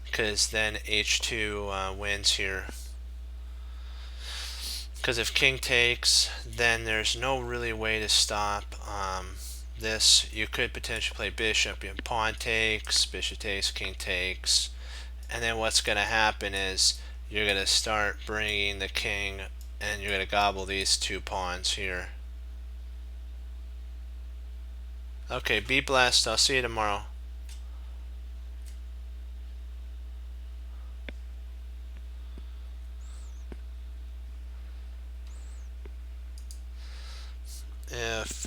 because then h2 wins here. Because if king takes, then there's no really way to stop this. You could potentially play bishop. You have pawn takes, bishop takes, king takes, and then what's going to happen is you're going to start bringing the king, and you're going to gobble these two pawns here. Okay, be blessed. I'll see you tomorrow. If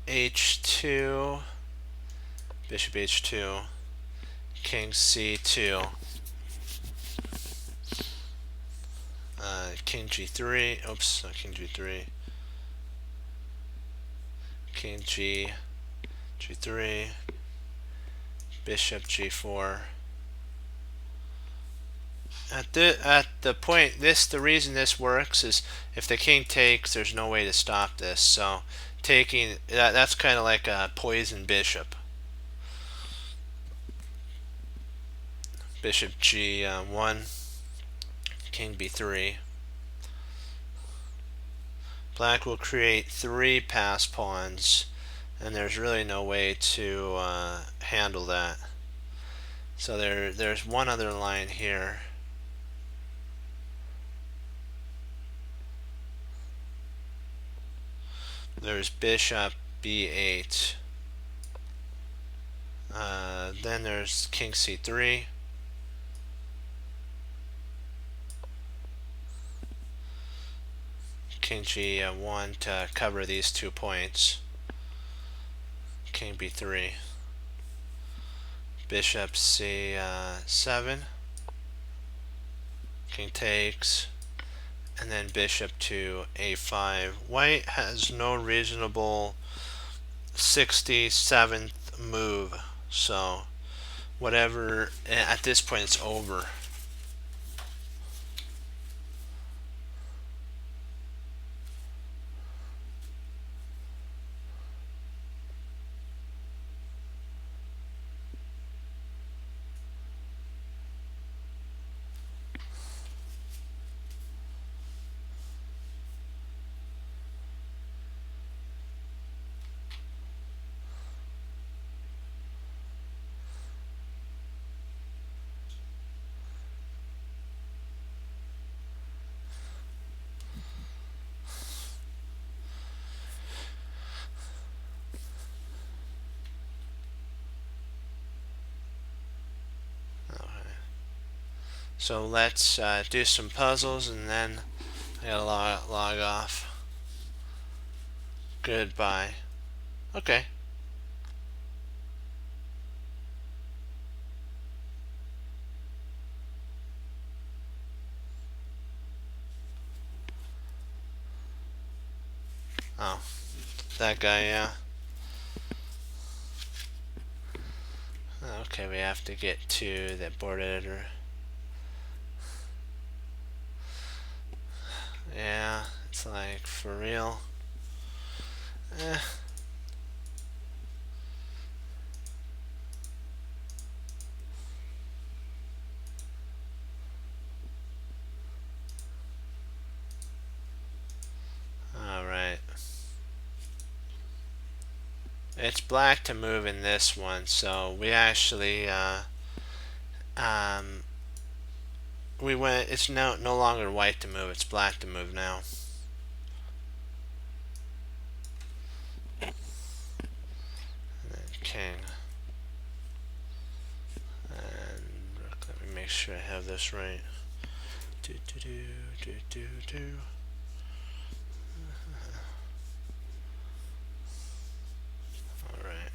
h2, bishop h2, king c2, king g3, oops, not king g3, king g3, bishop g4, at the point the reason this works is if the king takes, there's no way to stop this. So taking that's kind of like a poison bishop. Bishop G1, King B3. Black will create 3 pass pawns, and there's really no way to handle that. So there's one other line here. There's Bishop B8. Then there's King C3. King G1 to cover these 2 points. King B3. Bishop C7. King takes. And then bishop to A5. White has no reasonable 67th move. So whatever, at this point it's over. So let's do some puzzles and then I gotta log off. Goodbye. Okay. Oh, that guy, yeah. Okay, we have to get to the board editor. Yeah, it's like for real. Alright. It's black to move in this one, so we actually we went. It's no longer white to move. It's black to move now. And then king. And let me make sure I have this right. Do do do do do do. All right.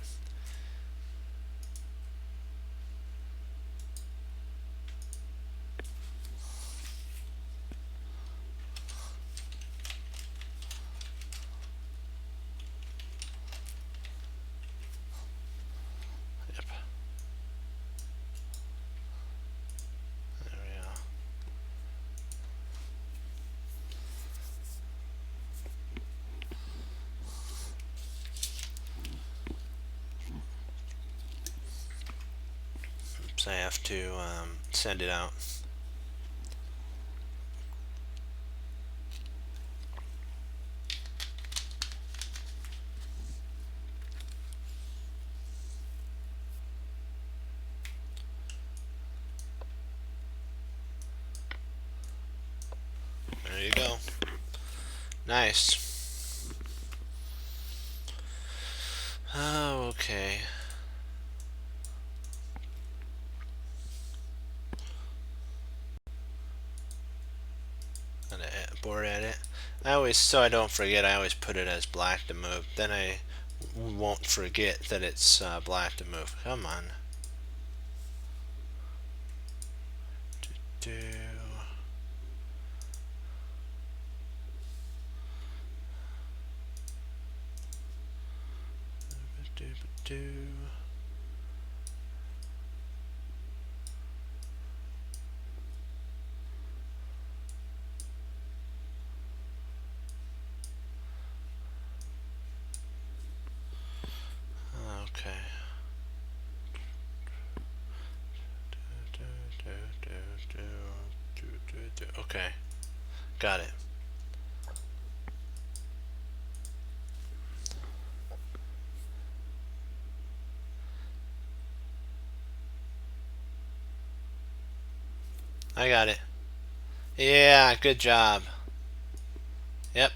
Yep. There we go. Oops, I have to send it out. There you go. Nice. Oh, okay. Board edit. So I don't forget, I always put it as black to move. Then I won't forget that it's black to move. Come on. Do. Okay, got it. I got it. Yeah, good job. Yep.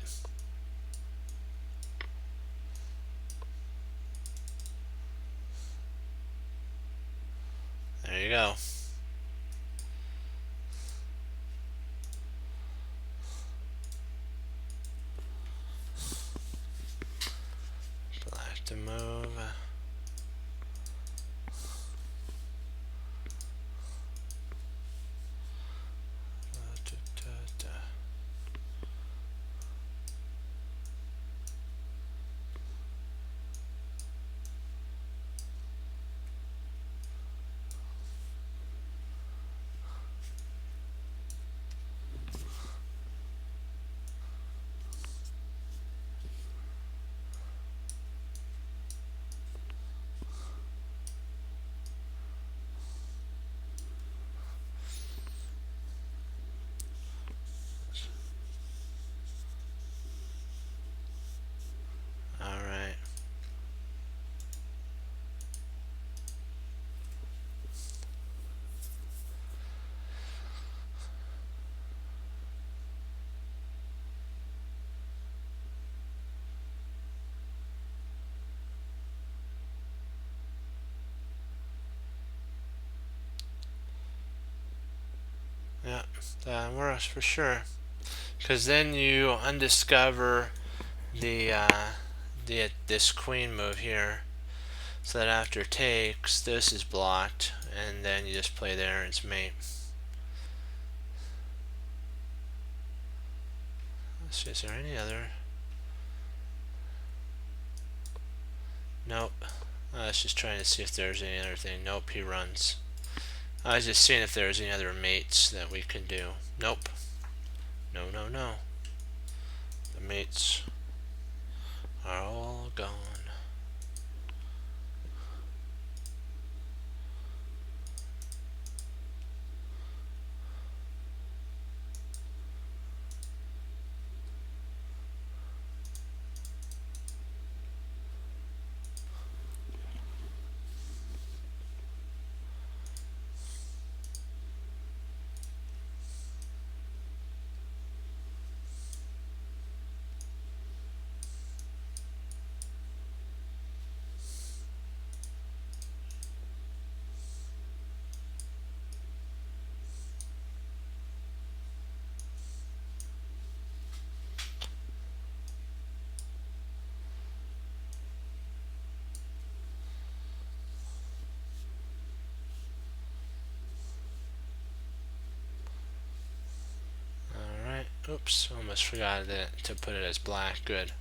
There you go. Black to move. All right. Yeah, that works for sure. Because then you undiscover this queen move here, so that after takes, this is blocked, and then you just play there and it's mate. Let's see, is there any other? Nope. I was just trying to see if there's any other thing. Nope, he runs. I was just seeing if there's any other mates that we can do. Nope. No, no, no. The mates are all gone. Alright. Oops, almost forgot to put it as black. Good.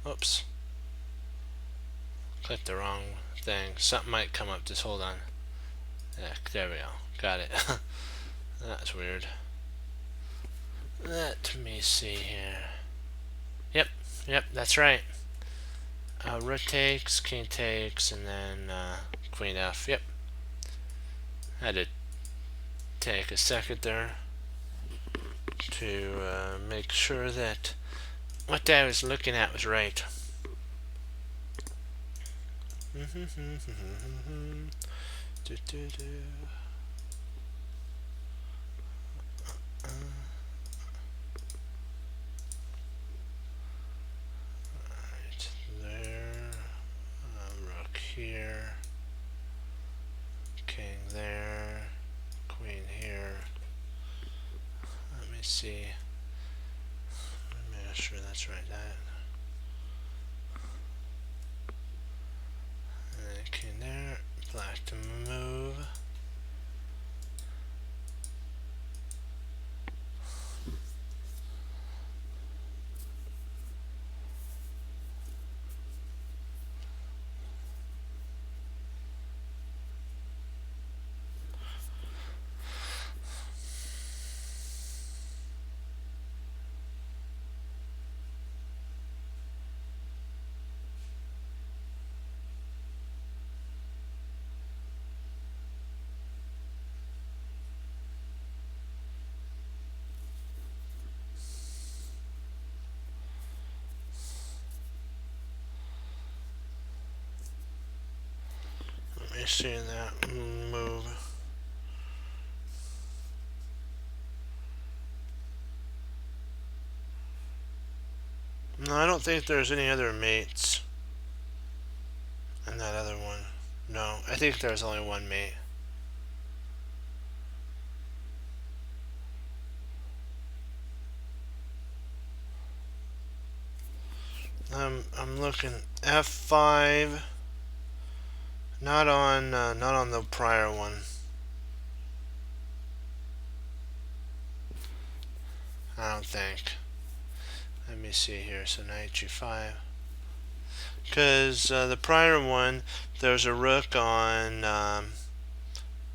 Oops. Clicked the wrong thing. Something might come up. Just hold on. Yeah, there we go. Got it. That's weird. Let me see here. Yep, yep, that's right. Rook takes, king takes, and then queen f. Yep. Had to take a second there to make sure that what I was looking at was right. Right there. Rook here. King there. Queen here. Let me see. Let me make sure that's right. That. And then king there. Black to move. see that move. No, I don't think there's any other mates in that other one. No, I think there's only one mate. I'm looking F5. Not on the prior one. I don't think. Let me see here. So knight G5. Because the prior one, there's a rook on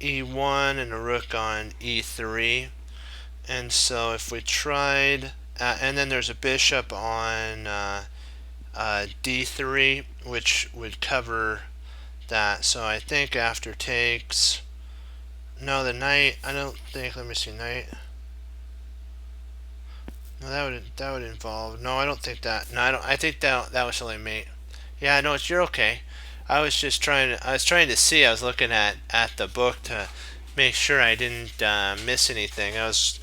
E1 and a rook on E3. And so if we tried, and then there's a bishop on D3, which would cover that. So I think after takes, no, the knight, I don't think, let me see, knight. No, that would involve, no, I don't think that, no, I think that was only mate. Yeah, no, you're okay. I was trying to see, I was looking at the book to make sure I didn't miss anything. I was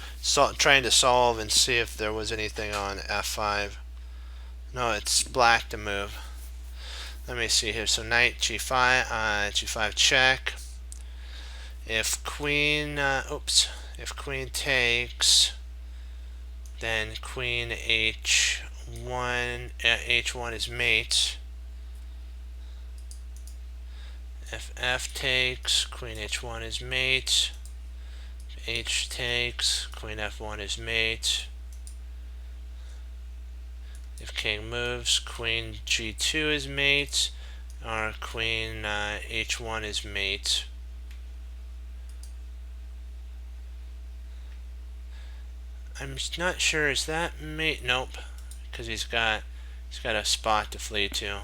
trying to solve and see if there was anything on F5. No, it's black to move. Let me see here. So knight G5, G5 check. If queen, if queen takes, then queen H1, H1 is mate. If F takes, queen H1 is mate. If H takes, queen F1 is mate. If king moves, queen G2 is mate, or queen H1 is mate. I'm not sure, is that mate? Nope, because he's got a spot to flee to. I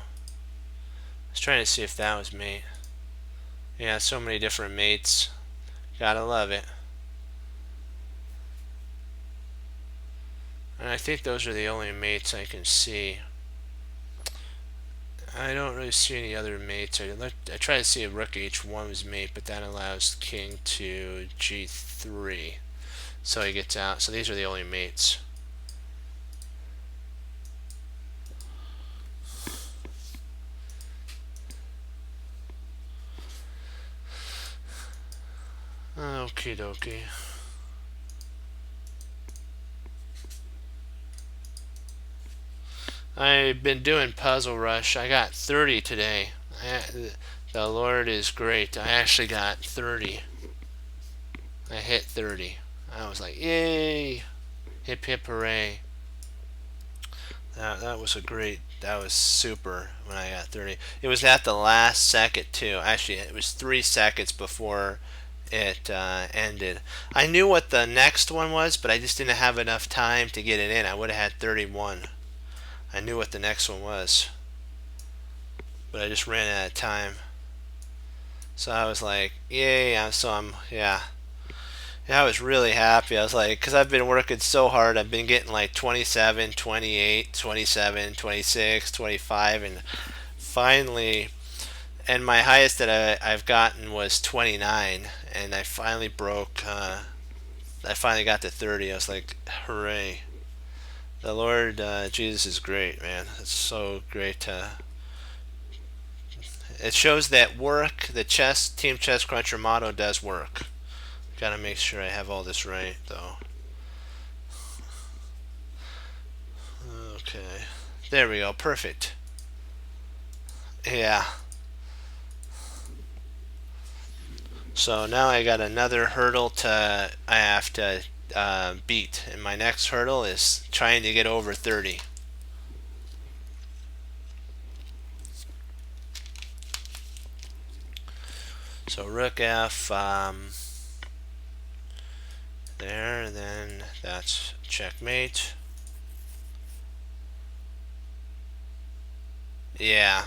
was trying to see if that was mate. Yeah, so many different mates. Gotta love it. And I think those are the only mates I can see. I don't really see any other mates. I try to see if rook H1 was mate, but that allows king to G3. So he gets out. So these are the only mates. Okie dokie. I've been doing Puzzle Rush. I got 30 today. The Lord is great. I actually got 30. I hit 30. I was like, yay! Hip hip hooray. That was that was super when I got 30. It was at the last second too. Actually, it was 3 seconds before it ended. I knew what the next one was, but I just didn't have enough time to get it in. I would have had 31. I knew what the next one was, but I just ran out of time. So I was like, yay! Yeah. I was really happy. I was like, because I've been working so hard. I've been getting like 27, 28, 27, 26, 25, and finally, and my highest that I've gotten was 29, and I finally broke. I finally got to 30. I was like, hooray! The Lord Jesus is great, man. It's so great to. It shows that work, the Team Chess Cruncher motto does work. Gotta make sure I have all this right, though. Okay. There we go. Perfect. Yeah. So now I got another hurdle I have to beat. And my next hurdle is trying to get over 30. So rook F, there, then that's checkmate. Yeah,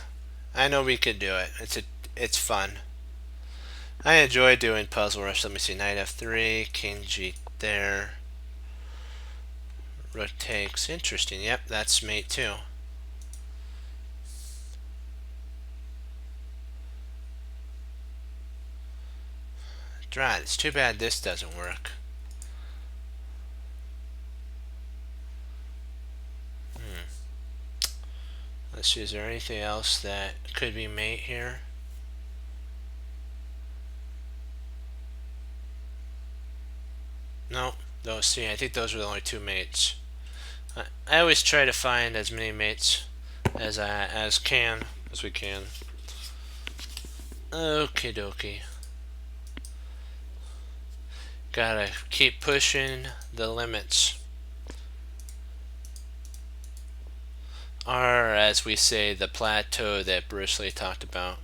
I know we could do it. It's fun. I enjoy doing Puzzle Rush. Let me see, knight F3, king G there. Rook takes, interesting. Yep, that's mate too. Drat, it's too bad this doesn't work. Let's see, is there anything else that could be mate here? No, those, see, I think those were the only two mates. I always try to find as many mates as we can. Okie dokie. Gotta keep pushing the limits. Or, as we say, the plateau that Bruce Lee talked about.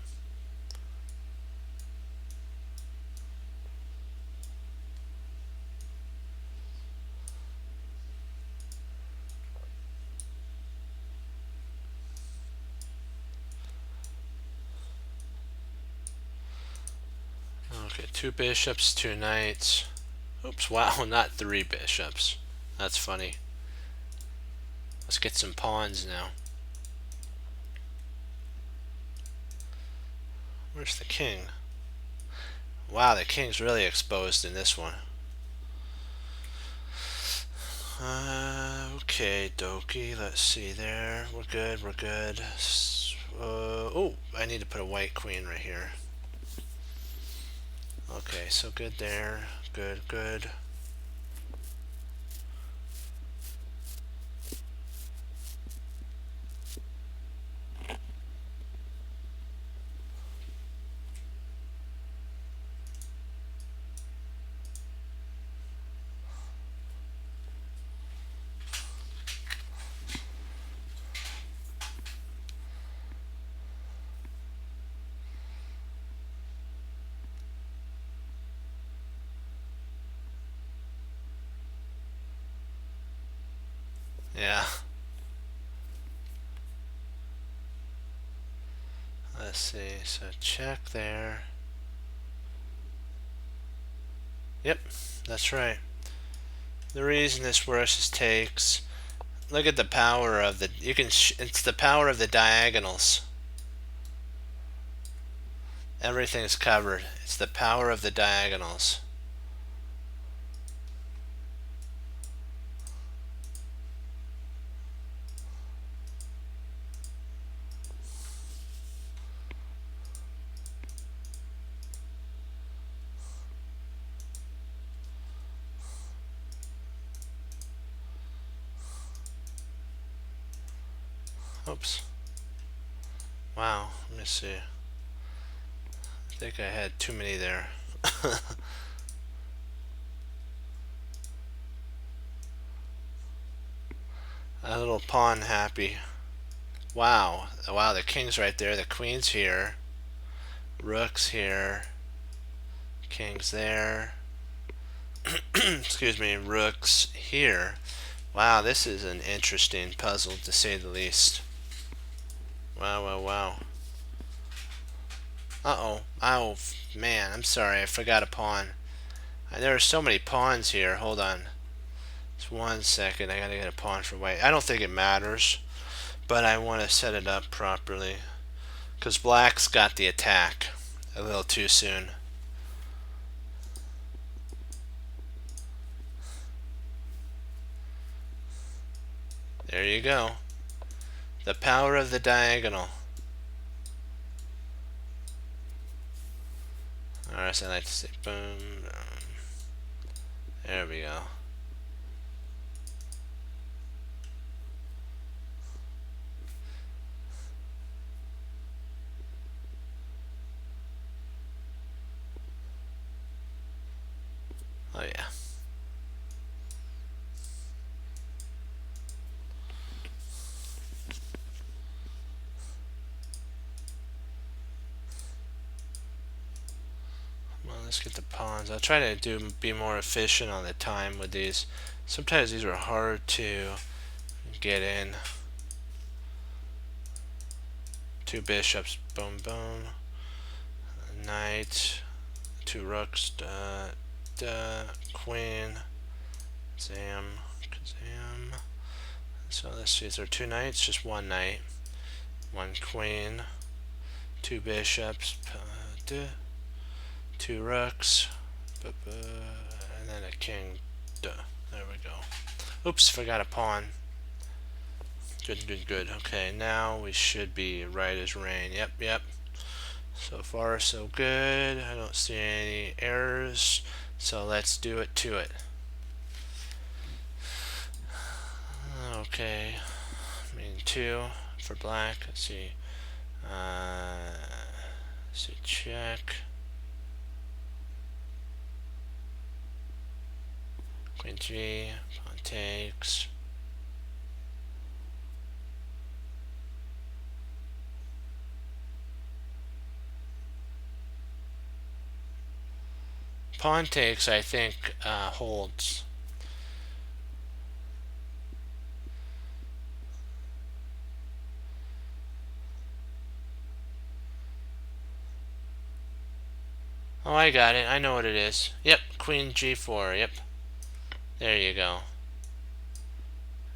Okay, 2 bishops, 2 knights. Oops, wow, not 3 bishops. That's funny. Let's get some pawns now. Where's the king? Wow, the king's really exposed in this one. Okay, dokie. Let's see there. We're good, we're good. Oh, I need to put a white queen right here. Okay, so good there. Good, good. Yeah. Let's see, so check there. Yep, that's right. The reason this works is takes. Look at the power of the. It's the power of the diagonals. Everything's covered. It's the power of the diagonals. Oops. Wow, let me see. I think I had too many there. A little pawn happy. Wow. Wow, the king's right there. The queen's here. Rook's here. King's there. Excuse me, rook's here. Wow, this is an interesting puzzle to say the least. Wow, wow, wow. Uh-oh. Oh, man, I'm sorry. I forgot a pawn. There are so many pawns here. Hold on. Just 1 second. I gotta get a pawn for white. I don't think it matters, but I want to set it up properly. Because black's got the attack a little too soon. There you go. The power of the diagonal. Alright, so I like to say boom. There we go. Oh yeah. Well, let's get the pawns. I'll try to be more efficient on the time with these. Sometimes these are hard to get in. 2 bishops, boom, boom. Knight, 2 rooks, queen, zam, zam. So let's see, is there 2 knights? Just 1 knight, 1 queen, 2 bishops, 2 rooks, And then a king. Duh. There we go. Oops, forgot a pawn. Good. Okay, now we should be right as rain. Yep. So far, so good. I don't see any errors. So let's do it to it. Okay. I mean, 2 for black. Let's see. So check. Queen G. Pawn takes. Pawn takes, I think, holds. Oh, I got it. I know what it is. Yep, Queen G4. Yep. There you go.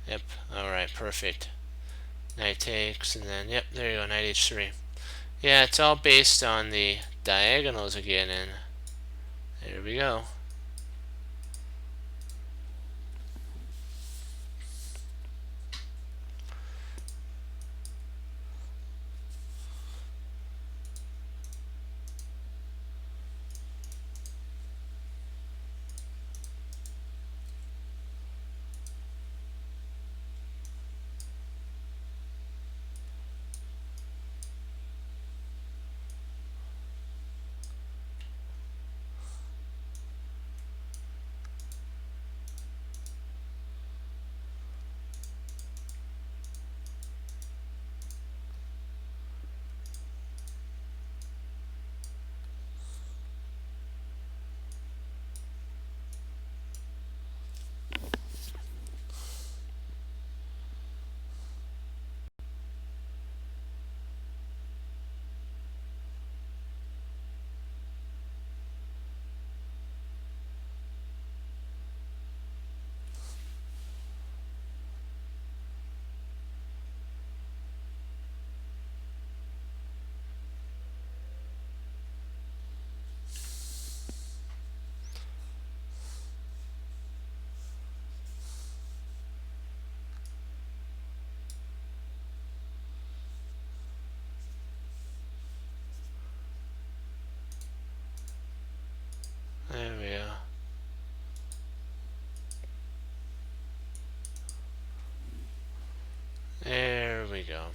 Yep. Alright, perfect. Knight takes, and then, yep, there you go, knight h3. Yeah, it's all based on the diagonals again, and there we go. There we go. There we go.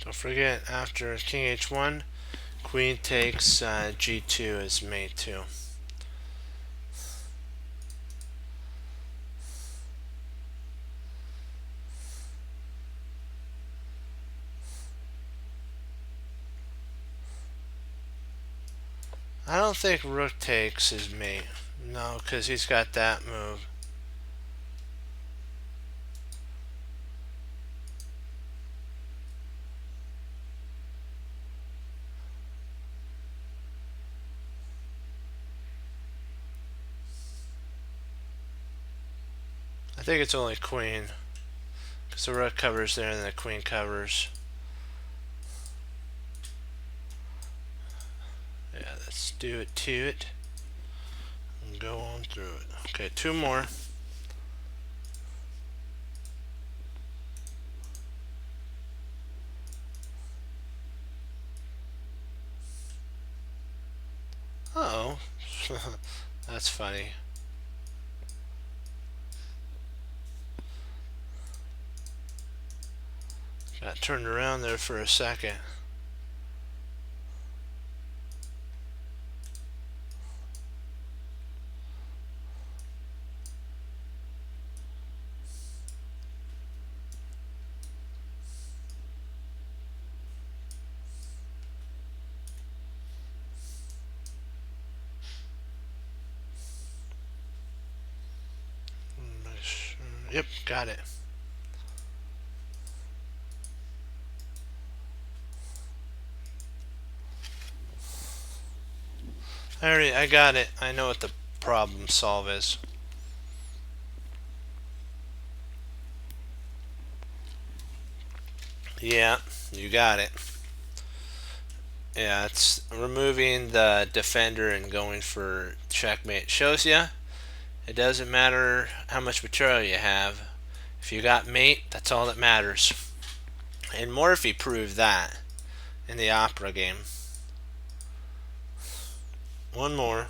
Don't forget, after king h1, queen takes g2 as mate too. I don't think rook takes his mate. No, because he's got that move. I think it's only queen. Because the rook covers there and the queen covers. Yeah, let's do it to it. And go on through it. Okay, 2 more. Uh oh. That's funny. Got turned around there for a second. Yep, got it. I got it. I know what the problem solve is. Yeah, you got it. Yeah, it's removing the defender and going for checkmate. Shows you it doesn't matter how much material you have. If you got mate, that's all that matters. And Morphy proved that in the opera game. One more.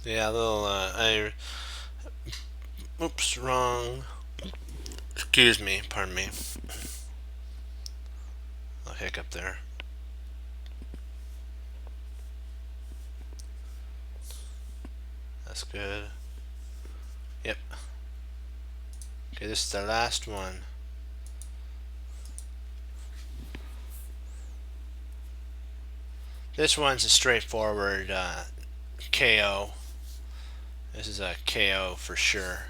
Yeah, a little, oops, wrong. Excuse me, pardon me. A hiccup there. That's good. Yep. Okay, this is the last one. This one's a straightforward KO. This is a KO for sure.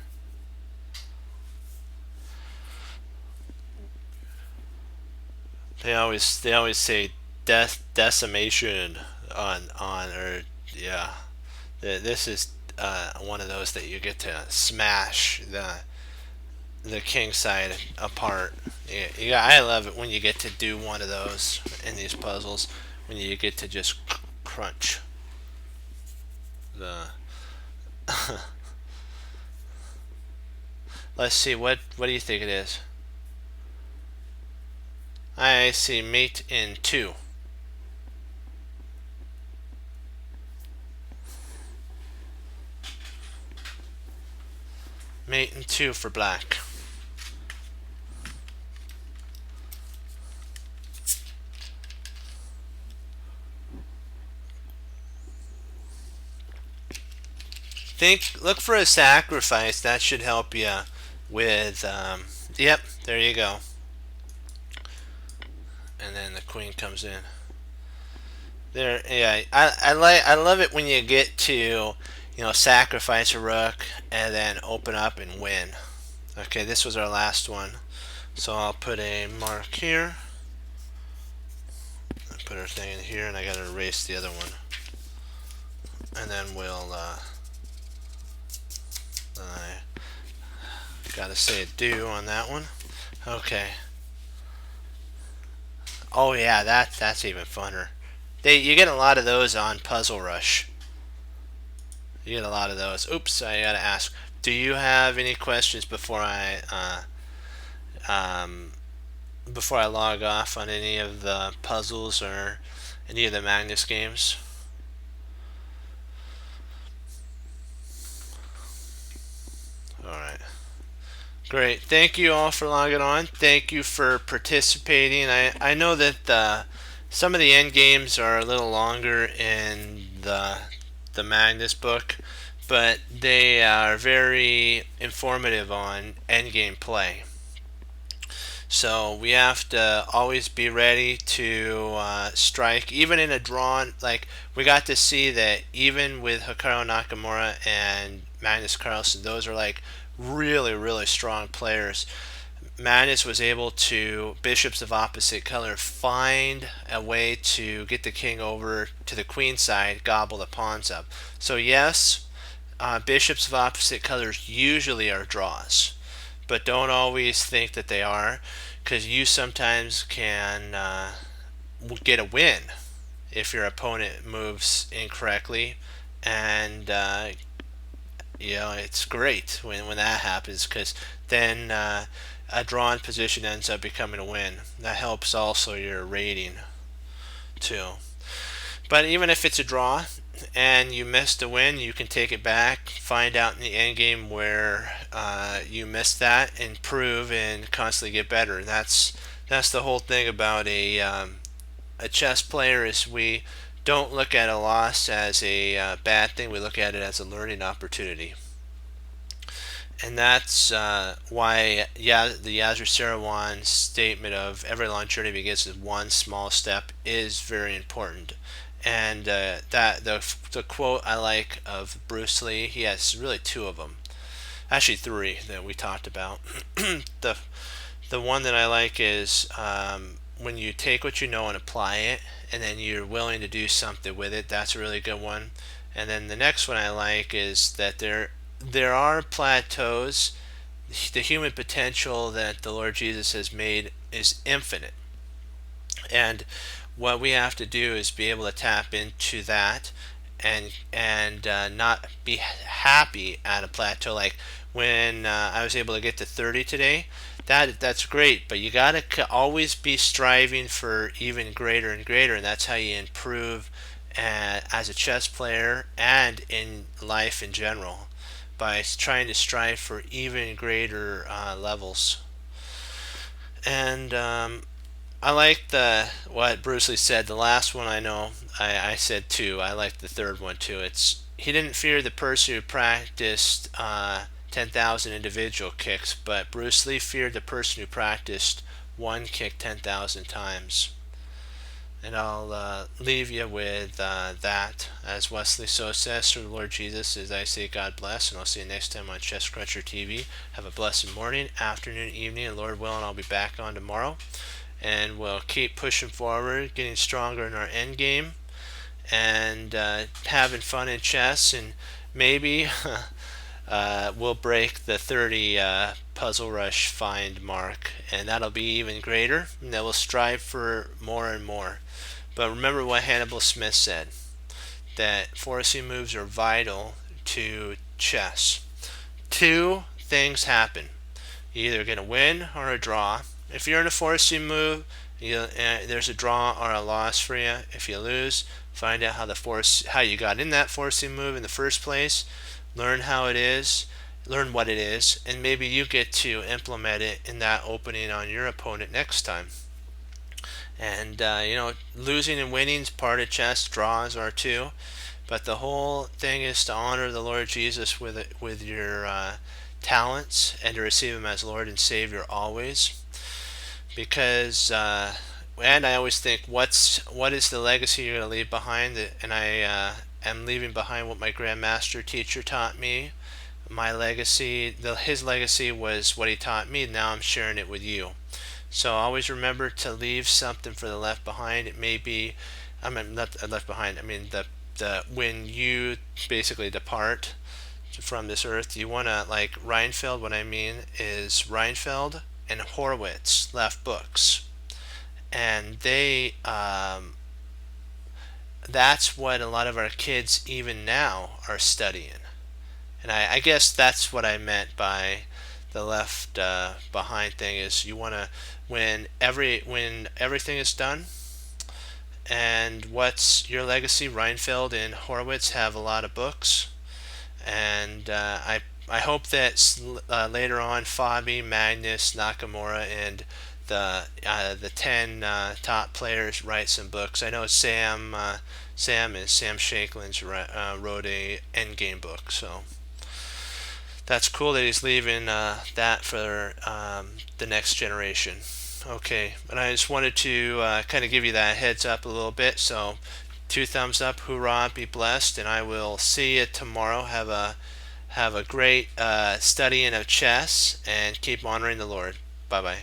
They always say decimation on or yeah. This is one of those that you get to smash the king side apart. Yeah, I love it when you get to do one of those in these puzzles. When you get to just crunch the. Let's see, what do you think it is? I see mate in 2. Mate in 2 for black. Look for a sacrifice. That should help you with. Yep, there you go. And then the queen comes in. There, yeah. I love it when you get to, sacrifice a rook and then open up and win. Okay, this was our last one, so I'll put a mark here. Put our thing in here, and I gotta erase the other one. And then we'll. I gotta say a do on that one. Okay. Oh yeah, that's even funner. You get a lot of those on Puzzle Rush. You get a lot of those. Oops, I gotta ask. Do you have any questions before I log off on any of the puzzles or any of the Magnus games? Alright. Great. Thank you all for logging on. Thank you for participating. I know that some of the end games are a little longer in the Magnus book, but they are very informative on end game play. So we have to always be ready to strike, even in a drawn. Like we got to see that even with Hikaru Nakamura and Magnus Carlsen, those are like really, really strong players. Magnus was able to, bishops of opposite color, find a way to get the king over to the queen side, gobble the pawns up. So yes, bishops of opposite colors usually are draws, but don't always think that they are, because you sometimes can get a win if your opponent moves incorrectly, and it's great when that happens, because then a drawn position ends up becoming a win. That helps also your rating too. But even if it's a draw, and you missed a win, you can take it back, find out in the end game where you missed that, improve, and constantly get better. That's the whole thing about a chess player is we don't look at a loss as a bad thing. We look at it as a learning opportunity. And that's why the Yasser Seirawan statement of every long journey begins with one small step is very important. And that the quote I like of Bruce Lee, he has really two of them, actually three that we talked about. the the one that I like is when you take what you know and apply it, and then you're willing to do something with it. That's a really good one. And then the next one I like is that there are plateaus. The human potential that the Lord Jesus has made is infinite, and what we have to do is be able to tap into that and not be happy at a plateau. Like when I was able to get to 30 today, that's great, but you gotta always be striving for even greater and greater, and that's how you improve as a chess player and in life in general, by trying to strive for even greater levels. And I like the what Bruce Lee said. The last one I know, I said two. I like the third one too. It's he didn't fear the person who practiced 10,000 individual kicks, but Bruce Lee feared the person who practiced one kick 10,000 times. And I'll leave you with that. As Wesley So says, through the Lord Jesus, as I say, God bless, and I'll see you next time on Chess Cruncher TV. Have a blessed morning, afternoon, evening, and Lord willing, I'll be back on tomorrow. And we'll keep pushing forward, getting stronger in our end game, and having fun in chess, and maybe we'll break the 30 Puzzle Rush find mark, and that'll be even greater, and then we'll strive for more and more. But remember what Hannibal Smith said, that forcing moves are vital to chess. Two things happen. You're either going to win or a draw. If you're in a forcing move, there's a draw or a loss for you. If you lose, find out how you got in that forcing move in the first place. Learn how it is, learn what it is, and maybe you get to implement it in that opening on your opponent next time. And losing and winning is part of chess. Draws are too. But the whole thing is to honor the Lord Jesus with your talents, and to receive Him as Lord and Savior always. Because and I always think, what is the legacy you're going to leave behind? And I am leaving behind what my grandmaster teacher taught me. My legacy, his legacy was what he taught me. Now I'm sharing it with you. So always remember to leave something for the left behind. It may be, I mean, not left behind. I mean the when you basically depart from this earth, you want to, like Reinfeld. What I mean is Reinfeld and Horowitz left books, and they that's what a lot of our kids even now are studying. And I guess that's what I meant by the left behind thing, is you want to, when everything is done. And what's your legacy? Reinfeld and Horowitz have a lot of books, and I hope that later on Fabi, Magnus, Nakamura, and the 10 top players write some books. I know Sam Shakelin's wrote a Endgame book, so that's cool that he's leaving that for the next generation. Okay, and I just wanted to kind of give you that heads up a little bit. So 2 thumbs up, hoorah, be blessed, and I will see you tomorrow. Have a great studying of chess, and keep honoring the Lord. Bye bye.